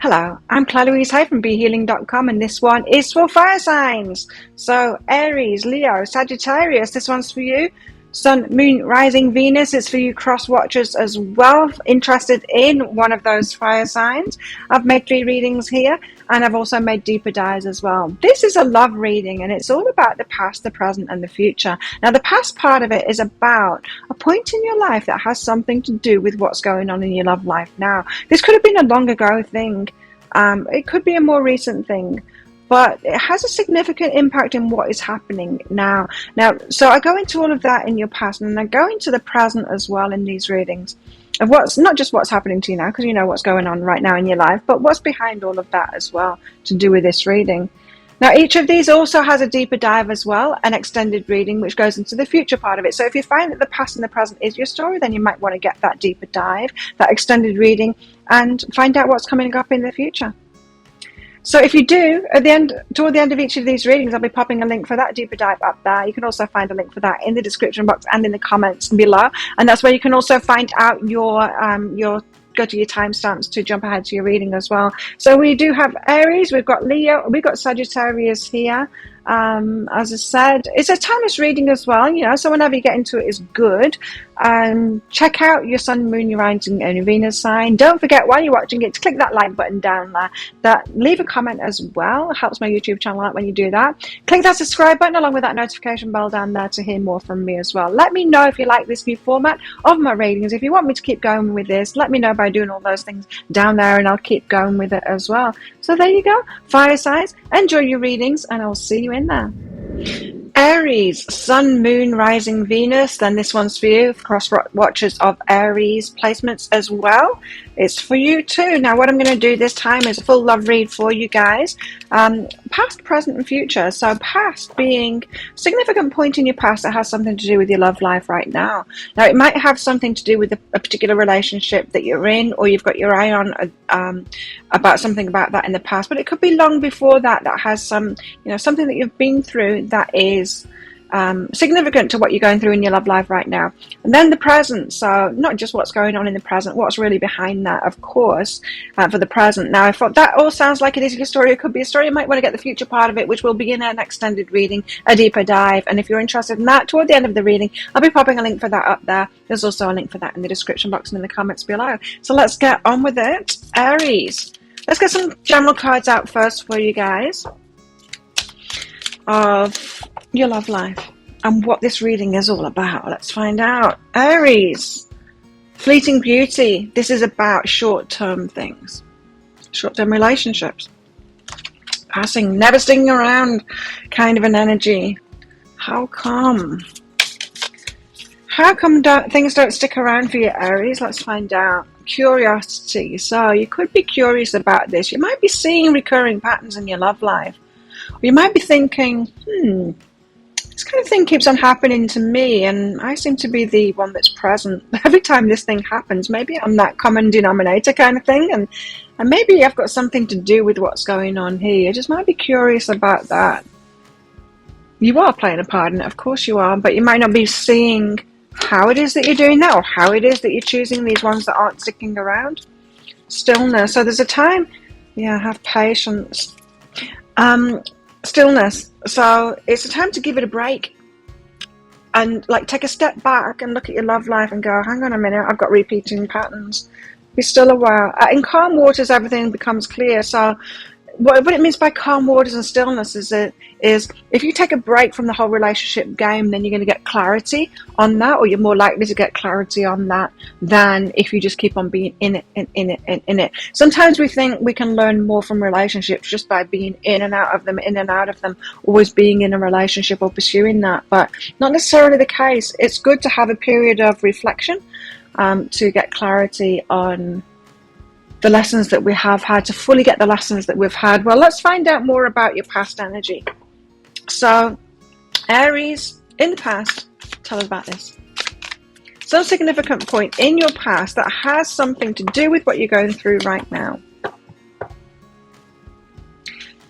Hello, I'm Claire Louise from BeHealing.com, and this one is for fire signs. So Aries, Leo, Sagittarius, this one's for you. Sun, Moon, Rising, Venus is for you cross watchers as well, interested in one of those fire signs. I've made 3 readings here, and I've also made deeper dives as well. This is a love reading, and it's all about the past, the present, and the future. Now, the past part of it is about a point in your life that has something to do with what's going on in your love life now. This could have been a long ago thing. It could be a more recent thing, but it has a significant impact in what is happening now. So I go into all of that in your past, and I go into the present as well in these readings of what's not just what's happening to you now, because you know what's going on right now in your life, but what's behind all of that as well to do with this reading. Now, each of these also has a deeper dive as well, an extended reading, which goes into the future part of it. So if you find that the past and the present is your story, then you might want to get that deeper dive, that extended reading, and find out what's coming up in the future. So if you do, toward the end of each of these readings, I'll be popping a link for that deeper dive up there. You can also find a link for that in the description box and in the comments below. And that's where you can also find out go to your timestamps to jump ahead to your reading as well. So we do have Aries, we've got Leo, we've got Sagittarius here. As I said, it's a timeless reading as well, so whenever you get into it is good. Check out your Sun, Moon, your Rising, and your Venus sign. Don't forget, while you're watching it, to click that like button down there. Leave a comment as well. It helps my YouTube channel out when you do that. Click that subscribe button along with that notification bell down there to hear more from me as well. Let me know if you like this new format of my readings. If you want me to keep going with this, let me know by doing all those things down there, and I'll keep going with it as well. So there you go, fire signs. Enjoy your readings, and I'll see you in there. Aries, Sun, Moon, Rising, Venus. Then this one's for you, cross watchers of Aries placements as well. It's for you too. Now, what I'm going to do this time is a full love read for you guys. Past, present, and future. So past being a significant point in your past that has something to do with your love life right now. Now, it might have something to do with a particular relationship that you're in, or you've got your eye on about something about that in the past. But it could be long before that has some, something that you've been through that is significant to what you're going through in your love life right now. And then the present, so not just what's going on in the present, what's really behind that, of course, for the present. Now, if that all sounds like it is your story, it could be a story, you might want to get the future part of it, which will be in an extended reading, a deeper dive. And if you're interested in that, toward the end of the reading, I'll be popping a link for that up there. There's also a link for that in the description box and in the comments below. So let's get on with it. Aries, let's get some general cards out first for you guys of your love life and what this reading is all about. Let's find out. Aries, fleeting beauty. This is about short-term things, short-term relationships, passing, never sticking around kind of an energy. How come things don't stick around for you, Aries? Let's find out. Curiosity. So you could be curious about this. You might be seeing recurring patterns in your love life. Or you might be thinking, this kind of thing keeps on happening to me, and I seem to be the one that's present every time this thing happens. Maybe I'm that common denominator kind of thing, and maybe I've got something to do with what's going on here. You just might be curious about that. You are playing a part in it, of course you are, but you might not be seeing how it is that you're doing that, or how it is that you're choosing these ones that aren't sticking around. Stillness. So there's a time, have patience. Stillness. So it's a time to give it a break and take a step back and look at your love life and go, hang on a minute, I've got repeating patterns. Be still a while. In calm waters, everything becomes clear. So what it means by calm waters and stillness is if you take a break from the whole relationship game, then you're going to get clarity on that, or you're more likely to get clarity on that than if you just keep on being in it. Sometimes we think we can learn more from relationships just by being in and out of them, always being in a relationship or pursuing that, but not necessarily the case. It's good to have a period of reflection to get clarity on the lessons that we have had, to fully get the lessons that we've had. Well, let's find out more about your past energy. So, Aries, in the past, tell us about this. Some significant point in your past that has something to do with what you're going through right now.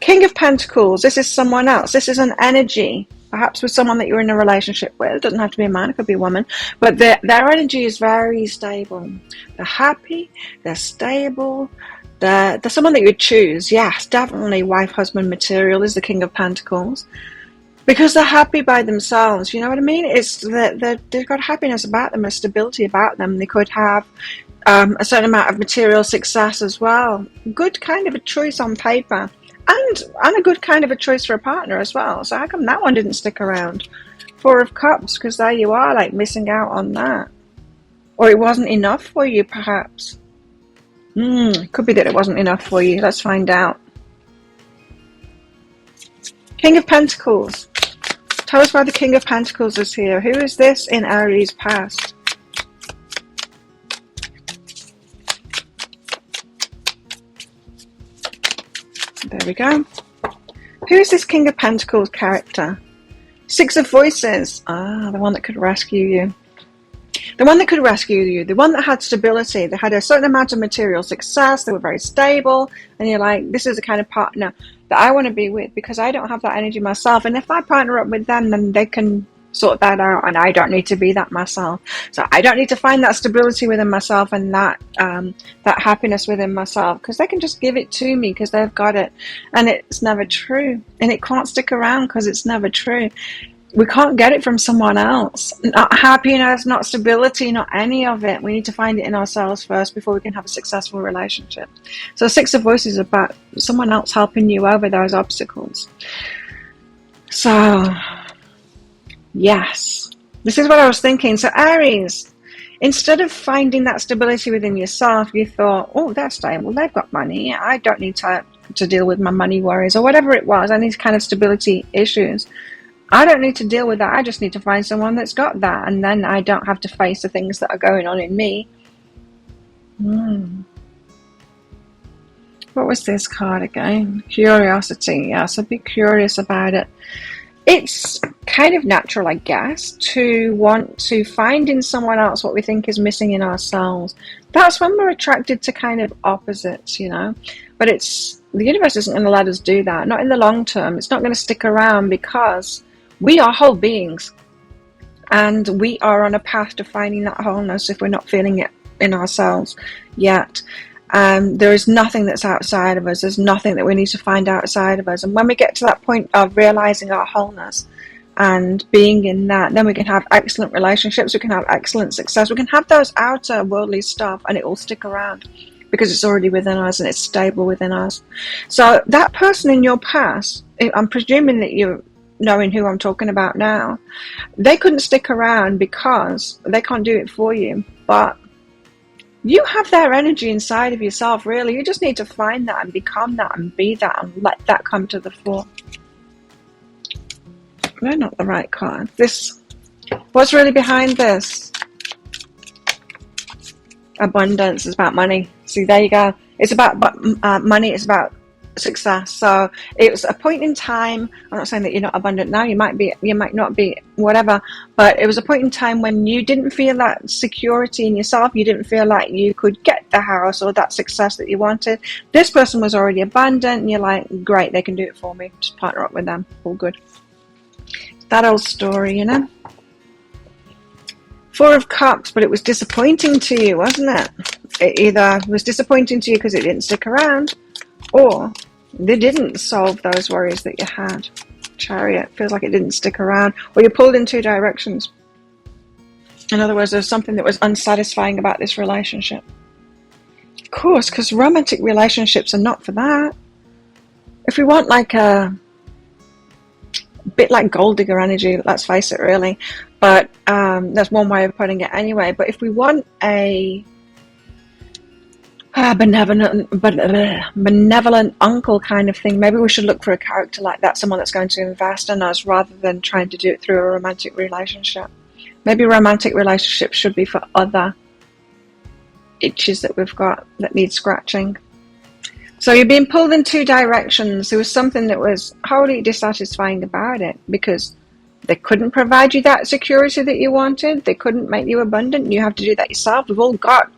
King of Pentacles, this is someone else. This is an energy, perhaps with someone that you're in a relationship with. It doesn't have to be a man, it could be a woman. But their energy is very stable. They're happy, they're stable, They're someone that you would choose. Yes, definitely wife, husband material is the King of Pentacles. Because they're happy by themselves, you know what I mean? It's that they've got happiness about them, a stability about them. They could have a certain amount of material success as well. Good kind of a choice on paper. And a good kind of a choice for a partner as well. So how come that one didn't stick around? Four of Cups, because there you are, like missing out on that. Or it wasn't enough for you, perhaps. Could be that it wasn't enough for you. Let's find out. King of Pentacles. Tell us why the King of Pentacles is here. Who is this in Aries past? There we go. Who is this King of Pentacles character? Six of Voices. Ah, the one that could rescue you. The one that could rescue you, the one that had stability, they had a certain amount of material success, they were very stable, and you're like, this is the kind of partner that I want to be with because I don't have that energy myself. And if I partner up with them, then they can sort that out, and I don't need to be that myself. So I don't need to find that stability within myself and that happiness within myself, because they can just give it to me because they've got it. And it's never true, and it can't stick around because it's never true. We can't get it from someone else. Not happiness, not stability, not any of it. We need to find it in ourselves first before we can have a successful relationship. So Six of Voices is about someone else helping you over those obstacles. So, yes. This is what I was thinking. So Aries, instead of finding that stability within yourself, you thought, oh, they're stable. They've got money. I don't need to deal with my money worries or whatever it was. Any kind of stability issues. I don't need to deal with that. I just need to find someone that's got that, and then I don't have to face the things that are going on in me. What was this card again? Curiosity. Yeah, so be curious about it. It's kind of natural, I guess, to want to find in someone else what we think is missing in ourselves. That's when we're attracted to kind of opposites, you know. But the universe isn't going to let us do that. Not in the long term. It's not going to stick around because we are whole beings, and we are on a path to finding that wholeness if we're not feeling it in ourselves yet. There is nothing that's outside of us. There's nothing that we need to find outside of us. And when we get to that point of realizing our wholeness and being in that, then we can have excellent relationships. We can have excellent success. We can have those outer worldly stuff, and it will stick around because it's already within us and it's stable within us. So that person in your past, I'm presuming that you're knowing who I'm talking about now, they couldn't stick around because they can't do it for you, but you have their energy inside of yourself, really. You just need to find that and become that and be that and let that come to the fore. They're not the right card. What's really behind this? Abundance is about money. See, there you go. It's about money. It's about success. So it was a point in time. I'm not saying that you're not abundant now. You might not be, whatever. But it was a point in time when you didn't feel that security in yourself. You didn't feel like you could get the house or that success that you wanted. This person was already abundant, and you're like, great, they can do it for me. Just partner up with them. All good. That old story, you know. Four of Cups, but it was disappointing to you, wasn't it? It either was disappointing to you because it didn't stick around, or they didn't solve those worries that you had. Chariot, feels like it didn't stick around, or you're pulled in two directions. In other words, there's something that was unsatisfying about this relationship. Of course, because romantic relationships are not for that. If we want like a bit like gold digger energy, let's face it, really. But that's one way of putting it anyway. But if we want a benevolent uncle kind of thing, maybe we should look for a character like that, someone that's going to invest in us rather than trying to do it through a romantic relationship. Maybe romantic relationships should be for other itches that we've got that need scratching. So you're being pulled in two directions. There was something that was wholly dissatisfying about it because they couldn't provide you that security that you wanted. They couldn't make you abundant. You have to do that yourself. We've all got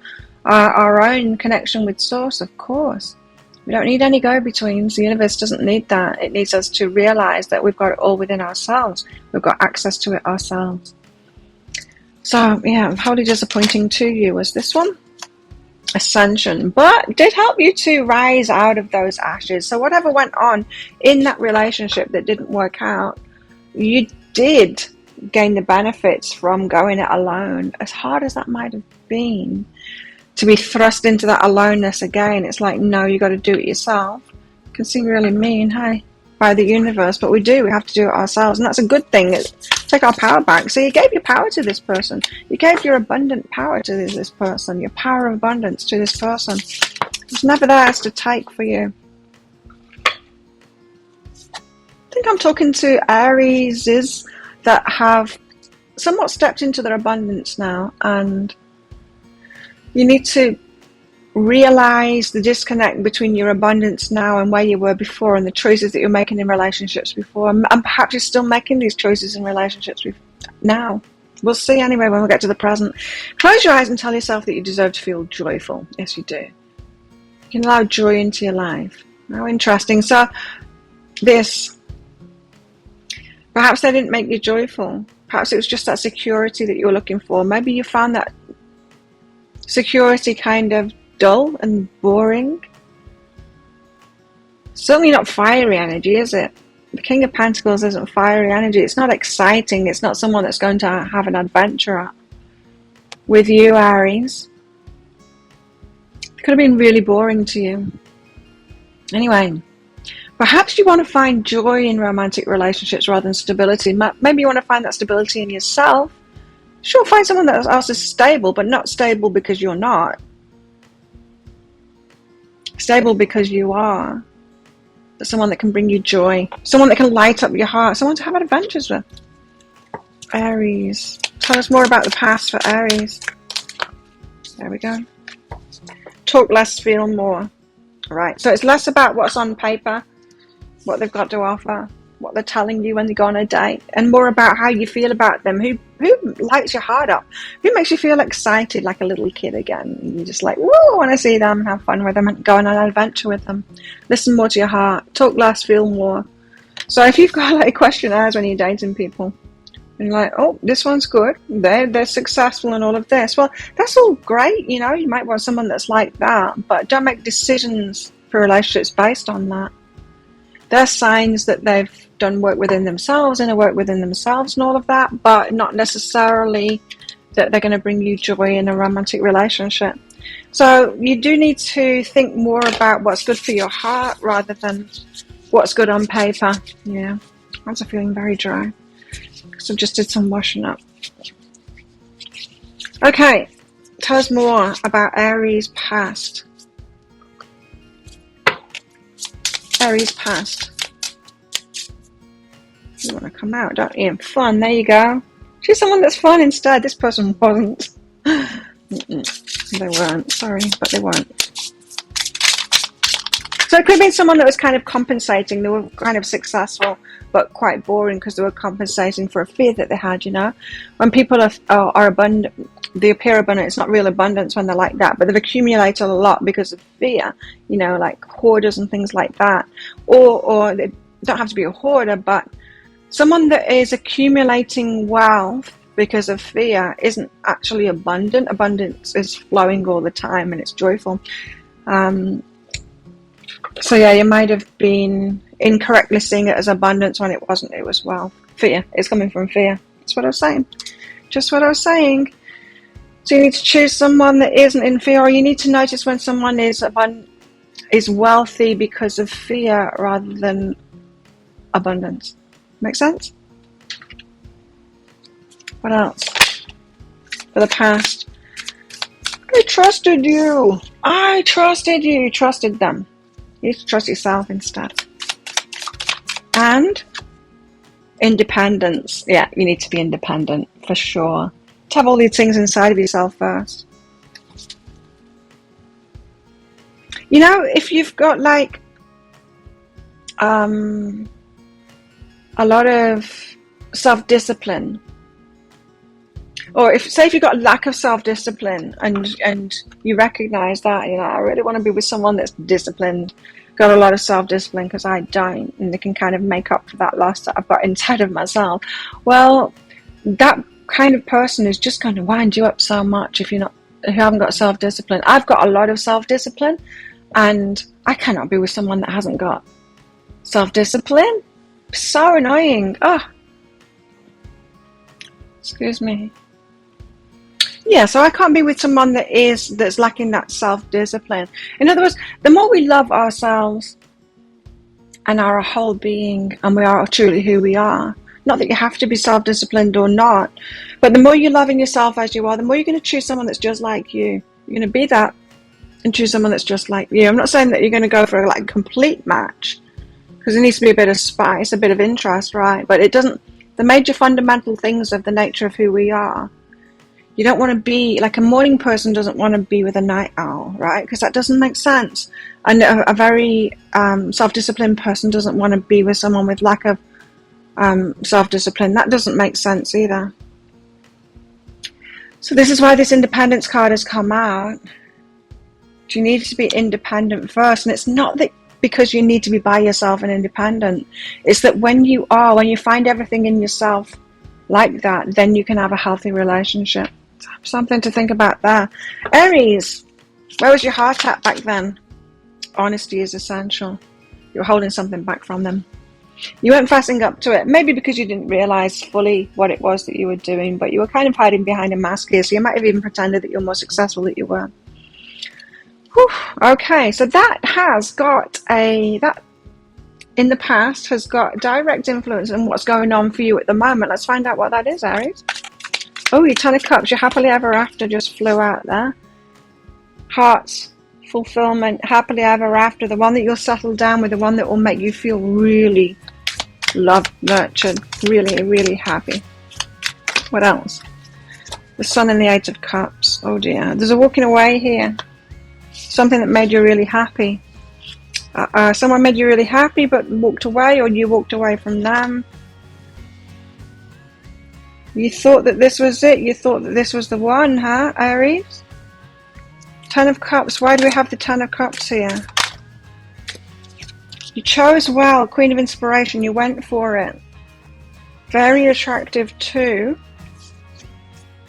our own connection with Source, of course. We don't need any go-betweens. The universe doesn't need that. It needs us to realize that we've got it all within ourselves. We've got access to it ourselves. So, yeah, wholly disappointing to you was this one. ascension, but did help you to rise out of those ashes. So whatever went on in that relationship that didn't work out, you did gain the benefits from going it alone, as hard as that might have been. To be thrust into that aloneness again, it's like, no, you got to do it yourself. It can seem really mean, hey, by the universe, but we have to do it ourselves, and that's a good thing. Take our power back. So you gave your power to this person. You gave your abundant power to this person, your power of abundance to this person. It's never theirs to take for you. I think I'm talking to Aries that have somewhat stepped into their abundance now, and you need to realize the disconnect between your abundance now and where you were before, and the choices that you're making in relationships before, and perhaps you're still making these choices in relationships now. We'll see anyway when we get to the present. Close your eyes and tell yourself that you deserve to feel joyful. Yes, you do. You can allow joy into your life. How interesting. So this, perhaps they didn't make you joyful. Perhaps it was just that security that you were looking for. Maybe you found that security kind of dull and boring. Certainly not fiery energy, is it? The King of Pentacles isn't fiery energy. It's not exciting. It's not someone that's going to have an adventure with you, Aries. It could have been really boring to you. Anyway, perhaps you want to find joy in romantic relationships rather than stability. Maybe you want to find that stability in yourself. Sure, find someone else is stable, but not stable because you're not. Stable because you are. Someone that can bring you joy. Someone that can light up your heart. Someone to have adventures with. Aries. Tell us more about the past for Aries. There we go. Talk less, feel more. Right, so it's less about what's on paper, what they've got to offer, what they're telling you when they go on a date, and more about how you feel about them. Who lights your heart up? Who makes you feel excited like a little kid again? You're just like, whoa, I want to see them and have fun with them and go on an adventure with them. Listen more to your heart. Talk less, feel more. So if you've got like questionnaires when you're dating people, and you're like, oh, this one's good, they're successful and all of this, well, that's all great, you know. You might want someone that's like that, but don't make decisions for relationships based on that. They're signs that they've done work within themselves, inner work within themselves and all of that, but not necessarily that they're going to bring you joy in a romantic relationship. So you do need to think more about what's good for your heart rather than what's good on paper. Yeah, I'm also feeling very dry because I just did some washing up. Okay, tell us more about Aries past. Aries past. You want to come out, don't you? Fun, there you go. She's someone that's fun instead. This person wasn't. They weren't, sorry, but they weren't. So it could have been someone that was kind of compensating. They were kind of successful, but quite boring because they were compensating for a fear that they had, you know. When people are abundant, they appear abundant. It's not real abundance when they're like that, but they've accumulated a lot because of fear, you know, like hoarders and things like that. Or they don't have to be a hoarder, but someone that is accumulating wealth because of fear isn't actually abundant. Abundance is flowing all the time and it's joyful. So yeah, you might have been incorrectly seeing it as abundance when it wasn't. It was wealth. Fear. It's coming from fear. That's what I was saying. Just what I was saying. So you need to choose someone that isn't in fear, or you need to notice when someone is wealthy because of fear rather than abundance. Make sense? What else? For the past. I trusted you. I trusted you. You trusted them. You need to trust yourself instead. And independence. Yeah, you need to be independent for sure. To have all these things inside of yourself first. You know, if you've got like a lot of self-discipline, or if you've got a lack of self-discipline and you recognize that, you know, I really want to be with someone that's disciplined, got a lot of self-discipline, because I don't, and they can kind of make up for that loss that I've got inside of myself. Well, that kind of person is just going to wind you up so much if you're not who haven't got self-discipline. I've got a lot of self-discipline, and I cannot be with someone that hasn't got self-discipline. So annoying. Oh, excuse me. Yeah, so I can't be with someone that's lacking that self-discipline. In other words, the more we love ourselves and our whole being, and we are truly who we are, not that you have to be self-disciplined or not, but the more you're loving yourself as you are, the more you're going to choose someone that's just like you. You're going to be that and choose someone that's just like you. I'm not saying that you're going to go for a complete match, because there needs to be a bit of spice, a bit of interest, right? But it doesn't, the major fundamental things of the nature of who we are, you don't want to be, like a morning person doesn't want to be with a night owl, right? Because that doesn't make sense. And a very self-disciplined person doesn't want to be with someone with lack of self-discipline. That doesn't make sense either. So this is why this independence card has come out. You need to be independent first. And it's not that because you need to be by yourself and independent. It's that when you find everything in yourself like that, then you can have a healthy relationship. Something to think about there. Aries, where was your heart at back then? Honesty is essential. You're holding something back from them. You weren't facing up to it, maybe because you didn't realize fully what it was that you were doing, but you were kind of hiding behind a mask here, so you might have even pretended that you're more successful than you were. Whew. Okay, so that in the past has got direct influence on what's going on for you at the moment. Let's find out what that is, Aries. Oh, your Ten of Cups, your happily ever after just flew out there. Hearts, fulfillment, happily ever after, the one that you'll settle down with, the one that will make you feel really loved, nurtured, really, really happy. What else? The Sun and the Eight of Cups. Oh dear, there's a walking away here. Something that made you really happy. Someone made you really happy but walked away, or you walked away from them. You thought that this was it. You thought that this was the one, huh, Aries? Ten of Cups. Why do we have the Ten of Cups here? You chose well. Queen of Inspiration. You went for it. Very attractive too.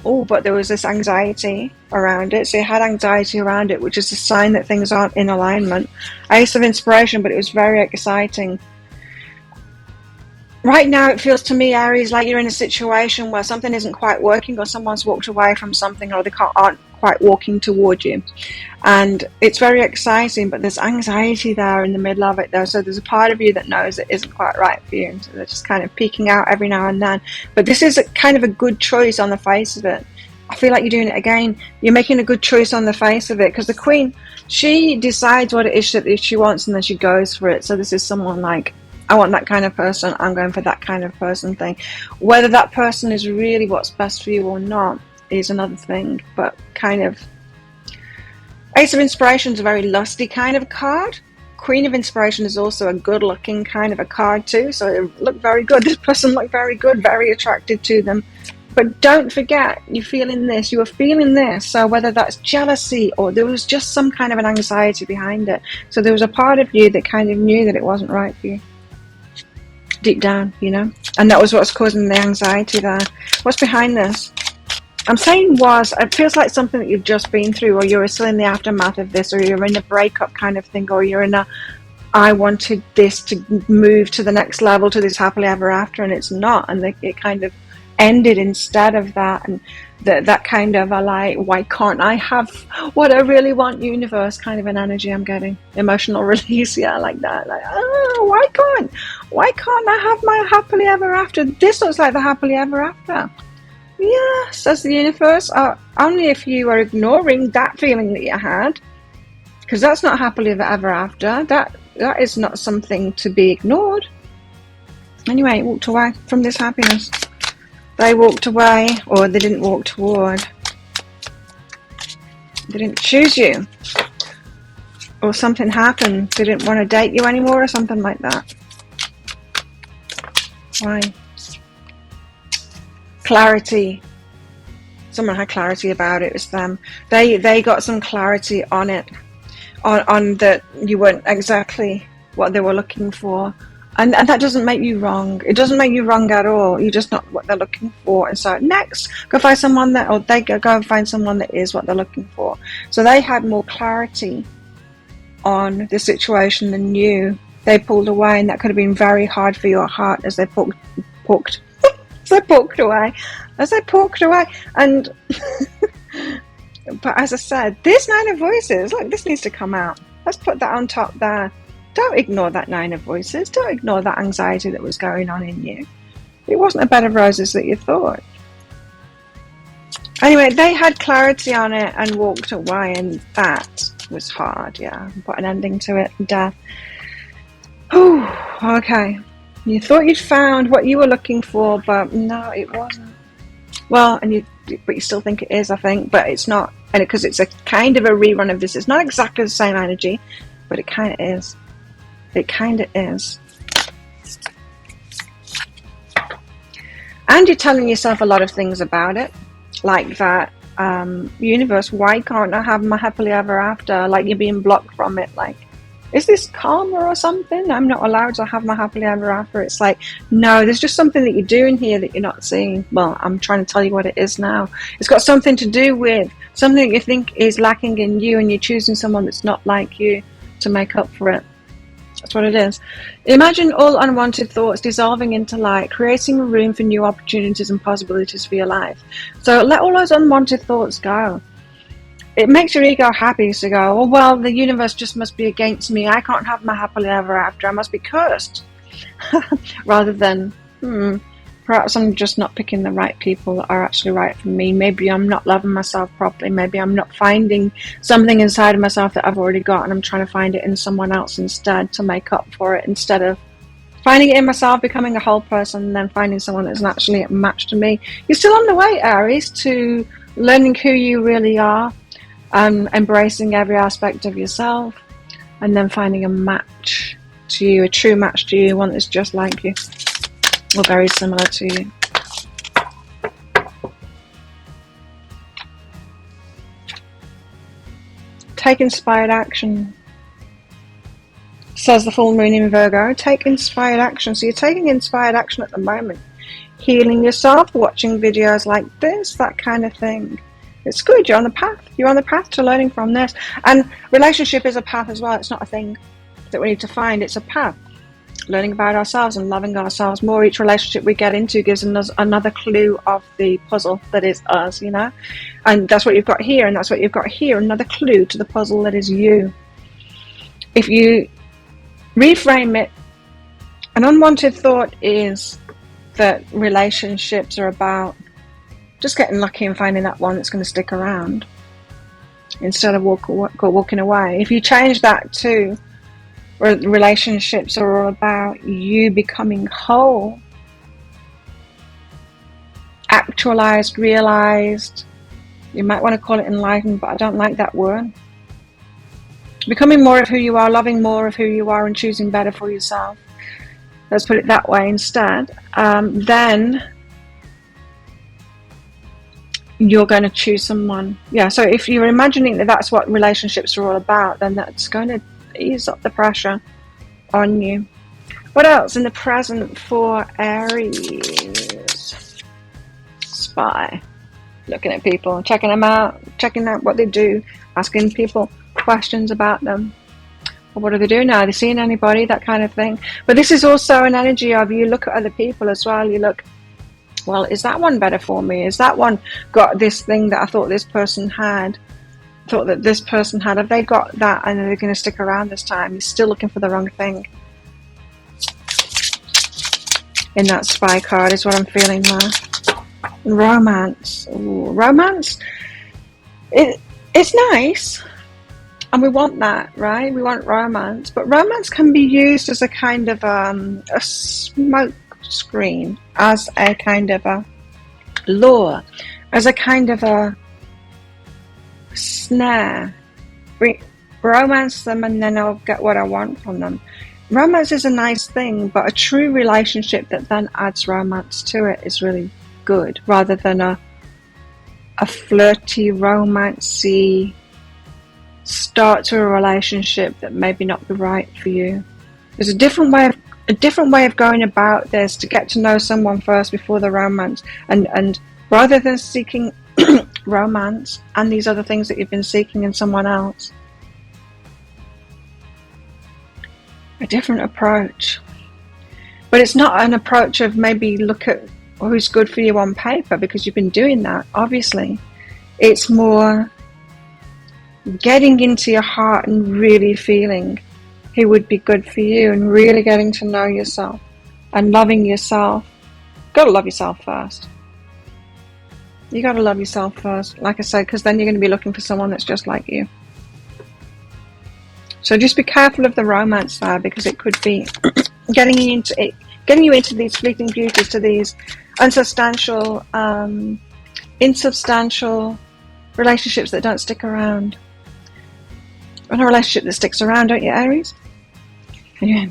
Oh, but there was this anxiety around it. So you had anxiety around it, which is a sign that things aren't in alignment. Ace of Inspiration, but it was very exciting. Right now, it feels to me, Aries, like you're in a situation where something isn't quite working, or someone's walked away from something, or they aren't quite walking toward you. And it's very exciting, but there's anxiety there in the middle of it, though. So there's a part of you that knows it isn't quite right for you. So they're just kind of peeking out every now and then. But this is kind of a good choice on the face of it. I feel like you're doing it again. You're making a good choice on the face of it, because the Queen, she decides what it is that she wants, and then she goes for it. So this is someone like, I want that kind of person, I'm going for that kind of person thing. Whether that person is really what's best for you or not is another thing, but kind of. Ace of Inspiration is a very lusty kind of card. Queen of Inspiration is also a good looking kind of a card too, so it looked very good. This person looked very good, very attracted to them. But don't forget, you're feeling this, you were feeling this. So whether that's jealousy, or there was just some kind of an anxiety behind it. So there was a part of you that kind of knew that it wasn't right for you. Deep down, you know, and that was what's causing the anxiety there. What's behind this? I'm saying it feels like something that you've just been through, or you're still in the aftermath of this, or you're in a breakup kind of thing, or you're in a, I wanted this to move to the next level, to this happily ever after, and it's not, and it kind of ended instead of that. And that kind of a like, why can't I have what I really want, universe kind of an energy I'm getting. Emotional release, yeah, like that. Like, oh, why can't I have my happily ever after? This looks like the happily ever after. Yeah, says the universe. Only if you are ignoring that feeling that you had, because that's not happily ever after. That is not something to be ignored. Anyway, it walked away from this happiness. They walked away, or they didn't walk toward. They didn't choose you. Or something happened. They didn't want to date you anymore, or something like that. Why? Clarity. Someone had clarity about it. It was them. They got some clarity on it. On that you weren't exactly what they were looking for. And that doesn't make you wrong. It doesn't make you wrong at all. You're just not what they're looking for. And so next, go find someone that, or they go and find someone that is what they're looking for. So they had more clarity on the situation than you. They pulled away, and that could have been very hard for your heart as they poked away. And but as I said, this Nine of Voices, look, this needs to come out. Let's put that on top there. Don't ignore that Nine of Voices. Don't ignore that anxiety that was going on in you. It wasn't a bed of roses that you thought. Anyway, they had clarity on it and walked away, and that was hard, yeah. Put an ending to it, death. Whew, okay. You thought you'd found what you were looking for, but no, it wasn't. Well, but you still think it is, I think, but it's not. And because it's a kind of a rerun of this. It's not exactly the same energy, but it kind of is. It kind of is. And you're telling yourself a lot of things about it. Like that, universe, why can't I have my happily ever after? Like you're being blocked from it. Like, is this karma or something? I'm not allowed to have my happily ever after. It's like, no, there's just something that you're doing here that you're not seeing. Well, I'm trying to tell you what it is now. It's got something to do with something that you think is lacking in you, and you're choosing someone that's not like you to make up for it. That's what it is. Imagine all unwanted thoughts dissolving into light, creating room for new opportunities and possibilities for your life. So let all those unwanted thoughts go. It makes your ego happy to go, oh, well, the universe just must be against me. I can't have my happily ever after. I must be cursed. Rather than, perhaps I'm just not picking the right people that are actually right for me. Maybe I'm not loving myself properly. Maybe I'm not finding something inside of myself that I've already got, and I'm trying to find it in someone else instead to make up for it, instead of finding it in myself, becoming a whole person, and then finding someone that's actually a match to me. You're still on the way, Aries, to learning who you really are, embracing every aspect of yourself, and then finding a match to you, a true match to you, one that's just like you. Or very similar to you. Take inspired action. Says the full moon in Virgo. Take inspired action. So you're taking inspired action at the moment. Healing yourself, watching videos like this, that kind of thing. It's good. You're on the path. You're on the path to learning from this. And relationship is a path as well. It's not a thing that we need to find. It's a path. Learning about ourselves and loving ourselves more. Each relationship we get into gives us another clue of the puzzle that is us, you know. And that's what you've got here, and that's what you've got here. Another clue to the puzzle that is you. If you reframe it, an unwanted thought is that relationships are about just getting lucky and finding that one that's going to stick around instead of walking away. If you change that to relationships are all about you becoming whole, actualized, realized. You might want to call it enlightened, but I don't like that word. Becoming more of who you are, loving more of who you are, and choosing better for yourself. Let's put it that way instead. Then you're going to choose someone. Yeah, so if you're imagining that that's what relationships are all about, then that's going to ease up the pressure on you. What else in the present for Aries? Spy. Looking at people, checking them out, checking out what they do, asking people questions about them. Well, what do they do now? Are they seeing anybody? That kind of thing. But this is also an energy of you look at other people as well. You look, well, is that one better for me? Is that one got this thing that I thought this person had? Thought that this person had, have they got that, and are they going to stick around this time? You're still looking for the wrong thing. In that spy card is what I'm feeling now. Romance. Ooh, romance, it's nice, and we want that, right? We want romance, but romance can be used as a kind of a smoke screen, as a kind of a lure, as a kind of a snare. Romance them and then I'll get what I want from them. Romance is a nice thing, but a true relationship that then adds romance to it is really good, rather than a flirty, romancy start to a relationship that maybe not be right for you. There's a different way of a different way of going about this, to get to know someone first before the romance, and rather than seeking romance and these other things that you've been seeking in someone else, a different approach. But it's not an approach of maybe look at who's good for you on paper, because you've been doing that, obviously. It's more getting into your heart and really feeling who would be good for you, and really getting to know yourself and loving yourself. Gotta love yourself first. You gotta love yourself first, like I said, because then you're going to be looking for someone that's just like you. So just be careful of the romance there, because it could be getting you into these fleeting beauties, to these unsubstantial, insubstantial relationships that don't stick around. And a relationship that sticks around, don't you, Aries? Anyway,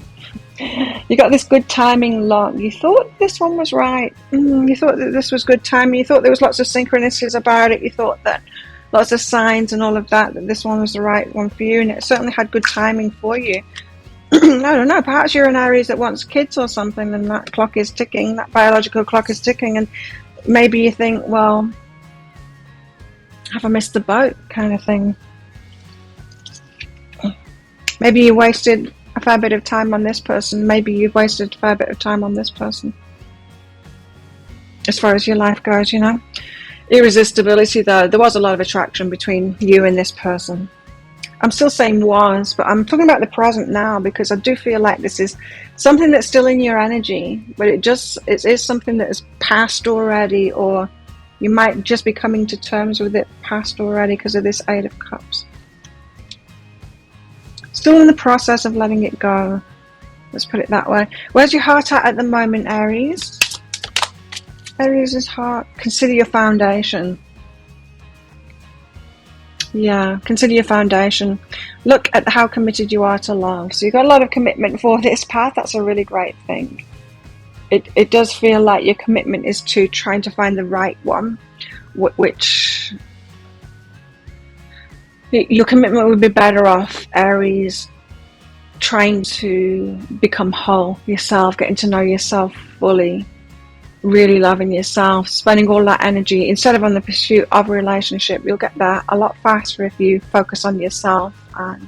you got this good timing lot. You thought this one was right. You thought that this was good timing. You thought there was lots of synchronicities about it. You thought that lots of signs and all of that this one was the right one for you, and it certainly had good timing for you. I don't know, perhaps you're an Aries that wants kids or something, and that clock is ticking, that biological clock is ticking, and maybe you think, well, have I missed the boat kind of thing. Maybe you wasted a fair bit of time on this person. Maybe you've wasted a fair bit of time on this person, as far as your life goes, you know. Irresistibility, though. There was a lot of attraction between you and this person. I'm still saying was, but I'm talking about the present now, because I do feel like this is something that's still in your energy, but it is something that has passed already, or you might just be coming to terms with it past already because of this Eight of Cups. Still in the process of letting it go. Let's put it that way. Where's your heart at the moment, Aries? Aries' heart. Consider your foundation. Yeah, consider your foundation. Look at how committed you are to love. So you've got a lot of commitment for this path. That's a really great thing. It does feel like your commitment is to trying to find the right one, which your commitment would be better off, Aries, trying to become whole yourself, getting to know yourself fully, really loving yourself, spending all that energy instead of on the pursuit of a relationship. You'll get there a lot faster if you focus on yourself and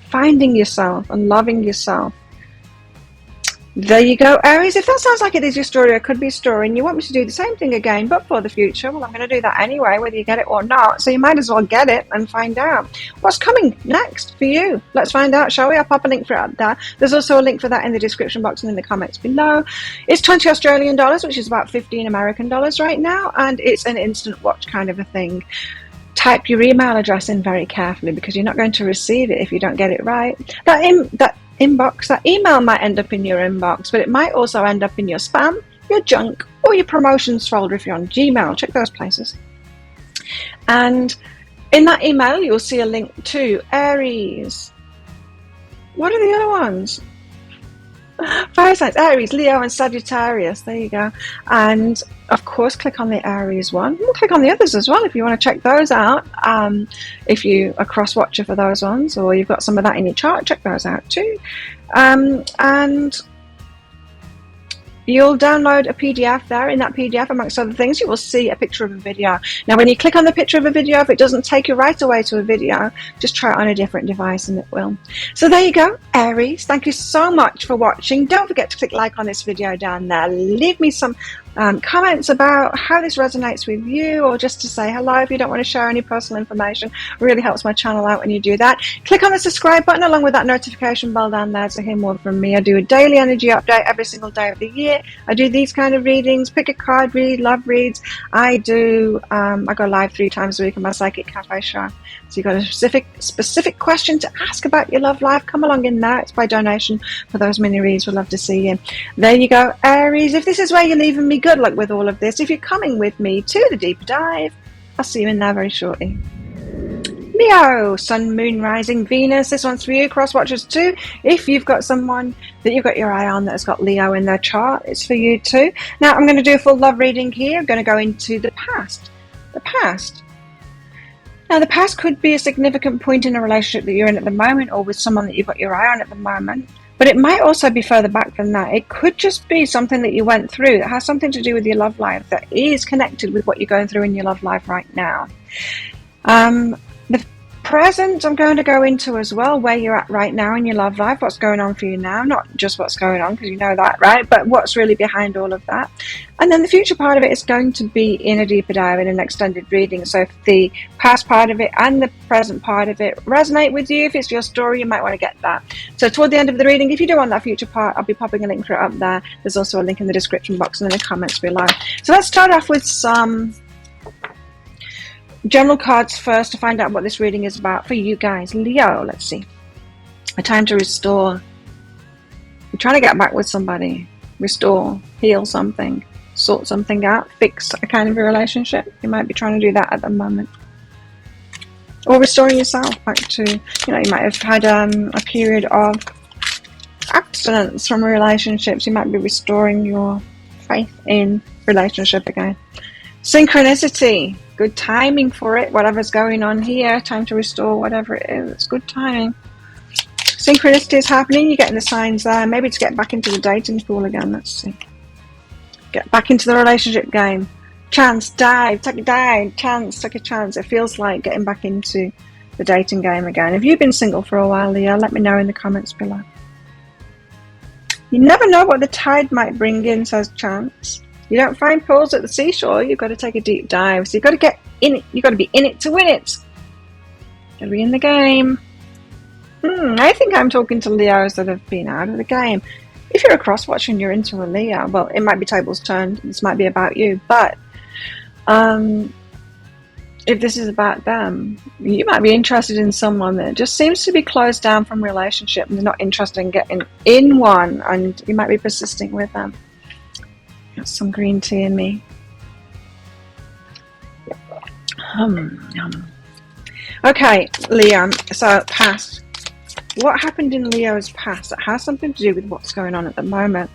finding yourself and loving yourself. There you go, Aries. If that sounds like it is your story, or could be a story, and you want me to do the same thing again but for the future, well, I'm going to do that anyway, whether you get it or not, so you might as well get it and find out what's coming next for you. Let's find out, shall we? I'll pop a link for it up there. There's also a link for that in the description box and in the comments below. It's 20 Australian dollars, which is about 15 American dollars right now, and it's an instant watch kind of a thing. Type your email address in very carefully, because you're not going to receive it if you don't get it right. That email might end up in your inbox, but it might also end up in your spam, your junk, or your promotions folder if you're on Gmail. Check those places. And in that email, you'll see a link to Aries. What are the other ones? Fire signs: Aries, Leo, and Sagittarius. There you go. And of course, click on the Aries one. We'll click on the others as well if you want to check those out. If you are cross-watcher for those ones, or you've got some of that in your chart, check those out too. And you'll download a PDF there. In that PDF, amongst other things, you will see a picture of a video. Now, when you click on the picture of a video, if it doesn't take you right away to a video, just try it on a different device and it will. So there you go, Aries. Thank you so much for watching. Don't forget to click like on this video down there. Leave me some comments about how this resonates with you, or just to say hello if you don't want to share any personal information. It really helps my channel out when you do that. Click on the subscribe button along with that notification bell down there to hear more from me. I do a daily energy update every single day of the year. I do these kind of readings, pick a card read, love reads. I go live 3 times a week on my Psychic Cafe show. So you've got a specific question to ask about your love life, come along in there. It's by donation for those mini reads. We'd love to see you. There you go, Aries. If this is where you're leaving me, good luck with all of this. If you're coming with me to the deeper dive, I'll see you in there very shortly. Leo, Sun, Moon, Rising, Venus. This one's for you, cross watchers too. If you've got someone that you've got your eye on that has got Leo in their chart, it's for you too. Now, I'm going to do a full love reading here. I'm going to go into the past. The past. Now, the past could be a significant point in a relationship that you're in at the moment, or with someone that you've got your eye on at the moment. But it might also be further back than that. It could just be something that you went through that has something to do with your love life, that is connected with what you're going through in your love life right now. The present I'm going to go into as well, where you're at right now in your love life, what's going on for you now, not just what's going on, because you know that, right? But what's really behind all of that. And then the future part of it is going to be in a deeper dive, in an extended reading. So if the past part of it and the present part of it resonate with you, if it's your story, you might want to get that. So toward the end of the reading, if you do want that future part, I'll be popping a link for it up there. There's also a link in the description box and in the comments below. So let's start off with some general cards first to find out what this reading is about for you guys. Leo, let's see. A time to restore. You're trying to get back with somebody. Restore, heal something, sort something out, fix a kind of a relationship. You might be trying to do that at the moment. Or restoring yourself back to, you know, you might have had a period of abstinence from relationships. You might be restoring your faith in relationship again. Synchronicity. Good timing for it, whatever's going on here, time to restore whatever it is, it's good timing. Synchronicity is happening, you're getting the signs there, maybe to get back into the dating pool again, let's see. Get back into the relationship game. Chance, dive, take a dive, chance, take a chance. It feels like getting back into the dating game again. If you've been single for a while, Leo, let me know in the comments below. You never know what the tide might bring in, says Chance. You don't find pearls at the seashore, you've got to take a deep dive. So you've got to get in it, you've got to be in it to win it. Got to be in the game. I think I'm talking to Leos that have been out of the game. If you're a cross-watcher and you're into a Leo, well, it might be tables turned, this might be about you, but if this is about them, you might be interested in someone that just seems to be closed down from relationship and they're not interested in getting in one, and you might be persisting with them. Got some green tea in me. Okay, Leo, so past. What happened in Leo's past? It has something to do with what's going on at the moment.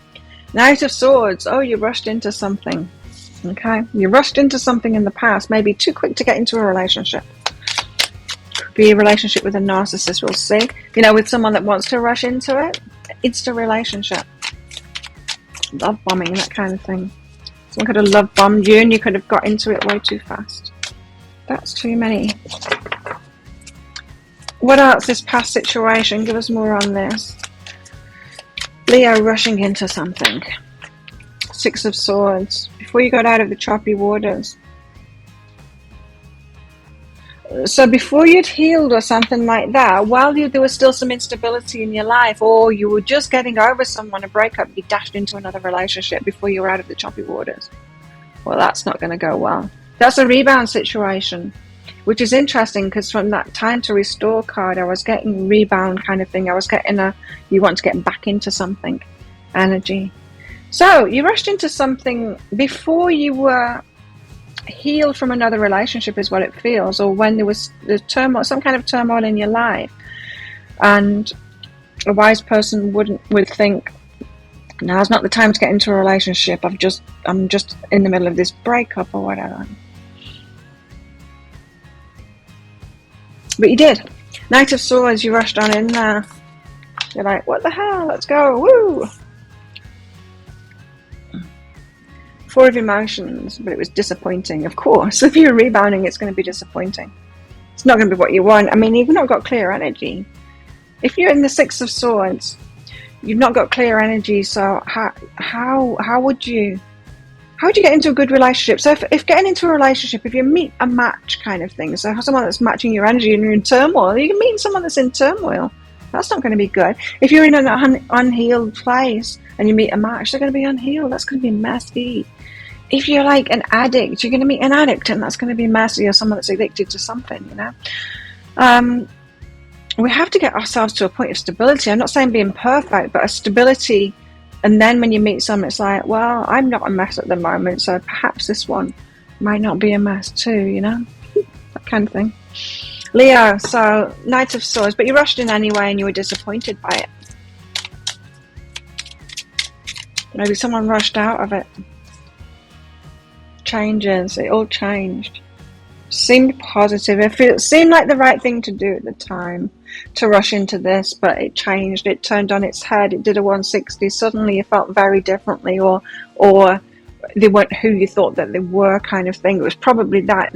Knight of Swords. Oh, you rushed into something. Okay, you rushed into something in the past, maybe too quick to get into a relationship. Could be a relationship with a narcissist, we'll see. You know, with someone that wants to rush into it, it's a relationship. Love bombing, that kind of thing. Someone could have love bombed you and you could have got into it way too fast. That's too many. What else is past situation? Give us more on this. Leo rushing into something. Six of Swords. Before you got out of the choppy waters. So before you'd healed or something like that, while there was still some instability in your life, or you were just getting over someone, a breakup, you dashed into another relationship before you were out of the choppy waters. Well, that's not going to go well. That's a rebound situation, which is interesting because from that time to restore card, I was getting rebound kind of thing. I was getting you want to get back into something energy. So you rushed into something before you were healed from another relationship is what it feels, or when there was the turmoil, some kind of turmoil in your life, and a wise person would think, now's not the time to get into a relationship, I'm just in the middle of this breakup or whatever. But you did. Knight of Swords, you rushed on in there. You're like, what the hell, let's go, woo! Four of Emotions, but it was disappointing, of course. If you're rebounding, it's going to be disappointing. It's not going to be what you want. I mean, you've not got clear energy. If you're in the Six of Swords, you've not got clear energy, so how would you get into a good relationship? So if getting into a relationship, if you meet a match kind of thing, so someone that's matching your energy and you're in turmoil, you can meet someone that's in turmoil. That's not going to be good. If you're in an unhealed place and you meet a match, they're going to be unhealed. That's going to be messy. If you're like an addict, you're going to meet an addict and that's going to be messy, or someone that's addicted to something, you know. We have to get ourselves to a point of stability. I'm not saying being perfect, but a stability. And then when you meet someone, it's like, well, I'm not a mess at the moment, so perhaps this one might not be a mess too, you know? That kind of thing. Leo, so Knight of Swords, but you rushed in anyway and you were disappointed by it. Maybe someone rushed out of it. Changes, it all changed. Seemed positive. It seemed like the right thing to do at the time. to rush into this, but it changed. It turned on its head. It did a 160. Suddenly you felt very differently, or they weren't who you thought that they were, kind of thing. It was probably that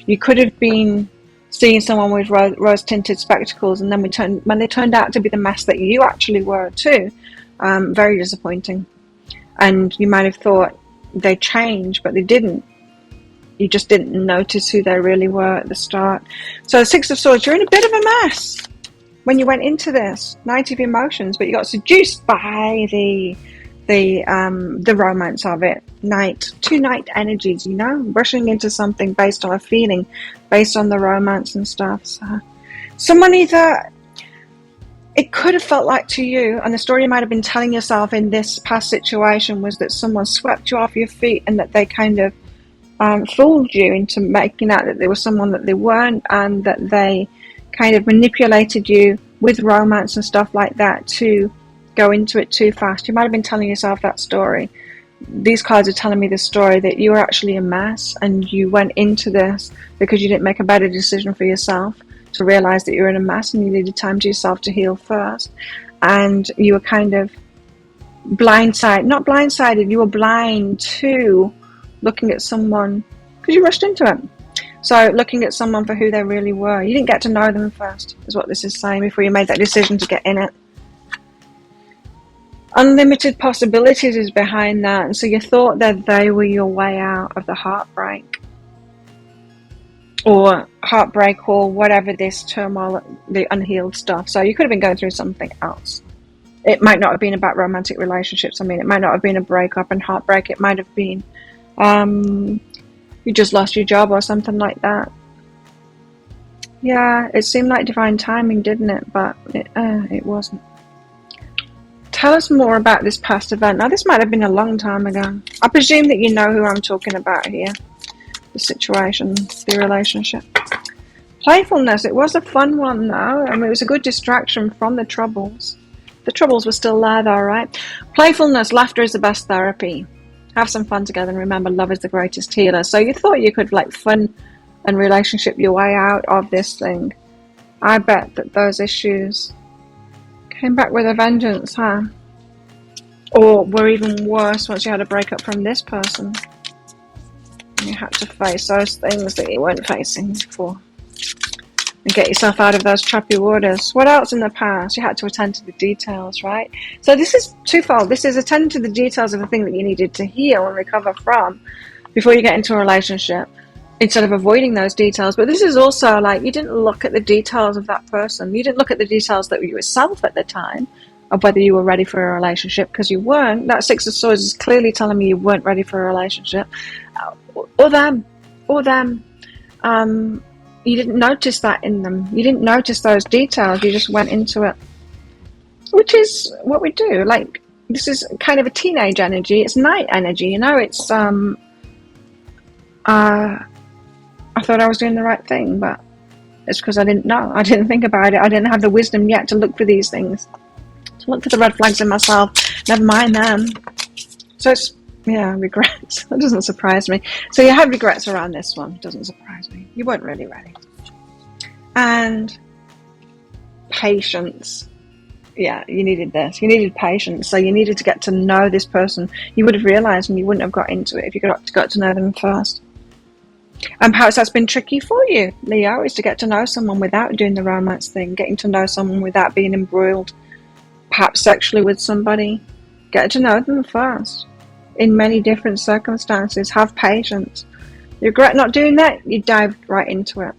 you could have been seeing someone with rose-tinted spectacles, and then when they turned out to be the mess that you actually were too. Very disappointing. And you might have thought they changed, but they didn't. You just didn't notice who they really were at the start. So the Six of Swords, you're in a bit of a mess when you went into this. Knight of Emotions, but you got seduced by the romance of it. Two night energies, rushing into something based on a feeling, based on the romance and stuff. So someone either, it could have felt like to you, and the story you might have been telling yourself in this past situation was that someone swept you off your feet, and that they kind of fooled you into making out that they were someone that they weren't, and that they kind of manipulated you with romance and stuff like that to go into it too fast. You might have been telling yourself that story. These cards are telling me the story that you were actually a mess, and you went into this because you didn't make a better decision for yourself, to realize that you're in a mess and you needed time to yourself to heal first. And you were kind of not blindsided, you were blind to looking at someone because you rushed into it. So looking at someone for who they really were. You didn't get to know them first, is what this is saying, before you made that decision to get in it. Unlimited possibilities is behind that. And so you thought that they were your way out of the heartbreak, or whatever this turmoil, the unhealed stuff. So you could have been going through something else. It might not have been about romantic relationships. I mean, it might not have been a breakup and heartbreak. It might have been you just lost your job or something like that. Yeah, it seemed like divine timing, didn't it? But it wasn't. Tell us more about this past event. Now, this might have been a long time ago. I presume that you know who I'm talking about here. The situation, the relationship. Playfulness. It was a fun one, though. I mean, it was a good distraction from the troubles. The troubles were still there, though, right? Playfulness. Laughter is the best therapy. Have some fun together, and remember, love is the greatest healer. So you thought you could, fun and relationship your way out of this thing. I bet that those issues came back with a vengeance, huh? Or were even worse once you had a breakup from this person. You had to face those things that you weren't facing before, and get yourself out of those choppy waters. What else in the past? You had to attend to the details, right? So this is twofold. This is attending to the details of the thing that you needed to heal and recover from before you get into a relationship, instead of avoiding those details. But this is also you didn't look at the details of that person. You didn't look at the details that you yourself at the time, of whether you were ready for a relationship, because you weren't. That Six of Swords is clearly telling me you weren't ready for a relationship. Or them. You didn't notice that in them. You didn't notice those details. You just went into it, which is what we do. This is kind of a teenage energy. It's night energy, It's I thought I was doing the right thing, but it's because I didn't know. I didn't think about it. I didn't have the wisdom yet to look for these things, to look for the red flags in myself. Never mind them. So it's, regrets. That doesn't surprise me. So you had regrets around this one. It doesn't surprise me. You weren't really ready. And patience. Yeah, you needed this. You needed patience. So you needed to get to know this person. You would have realized, and you wouldn't have got into it if you got to know them first. And perhaps that's been tricky for you, Leo, is to get to know someone without doing the romance thing, getting to know someone without being embroiled, perhaps sexually, with somebody. Get to know them first, in many different circumstances. Have patience. You regret not doing that, you dive right into it.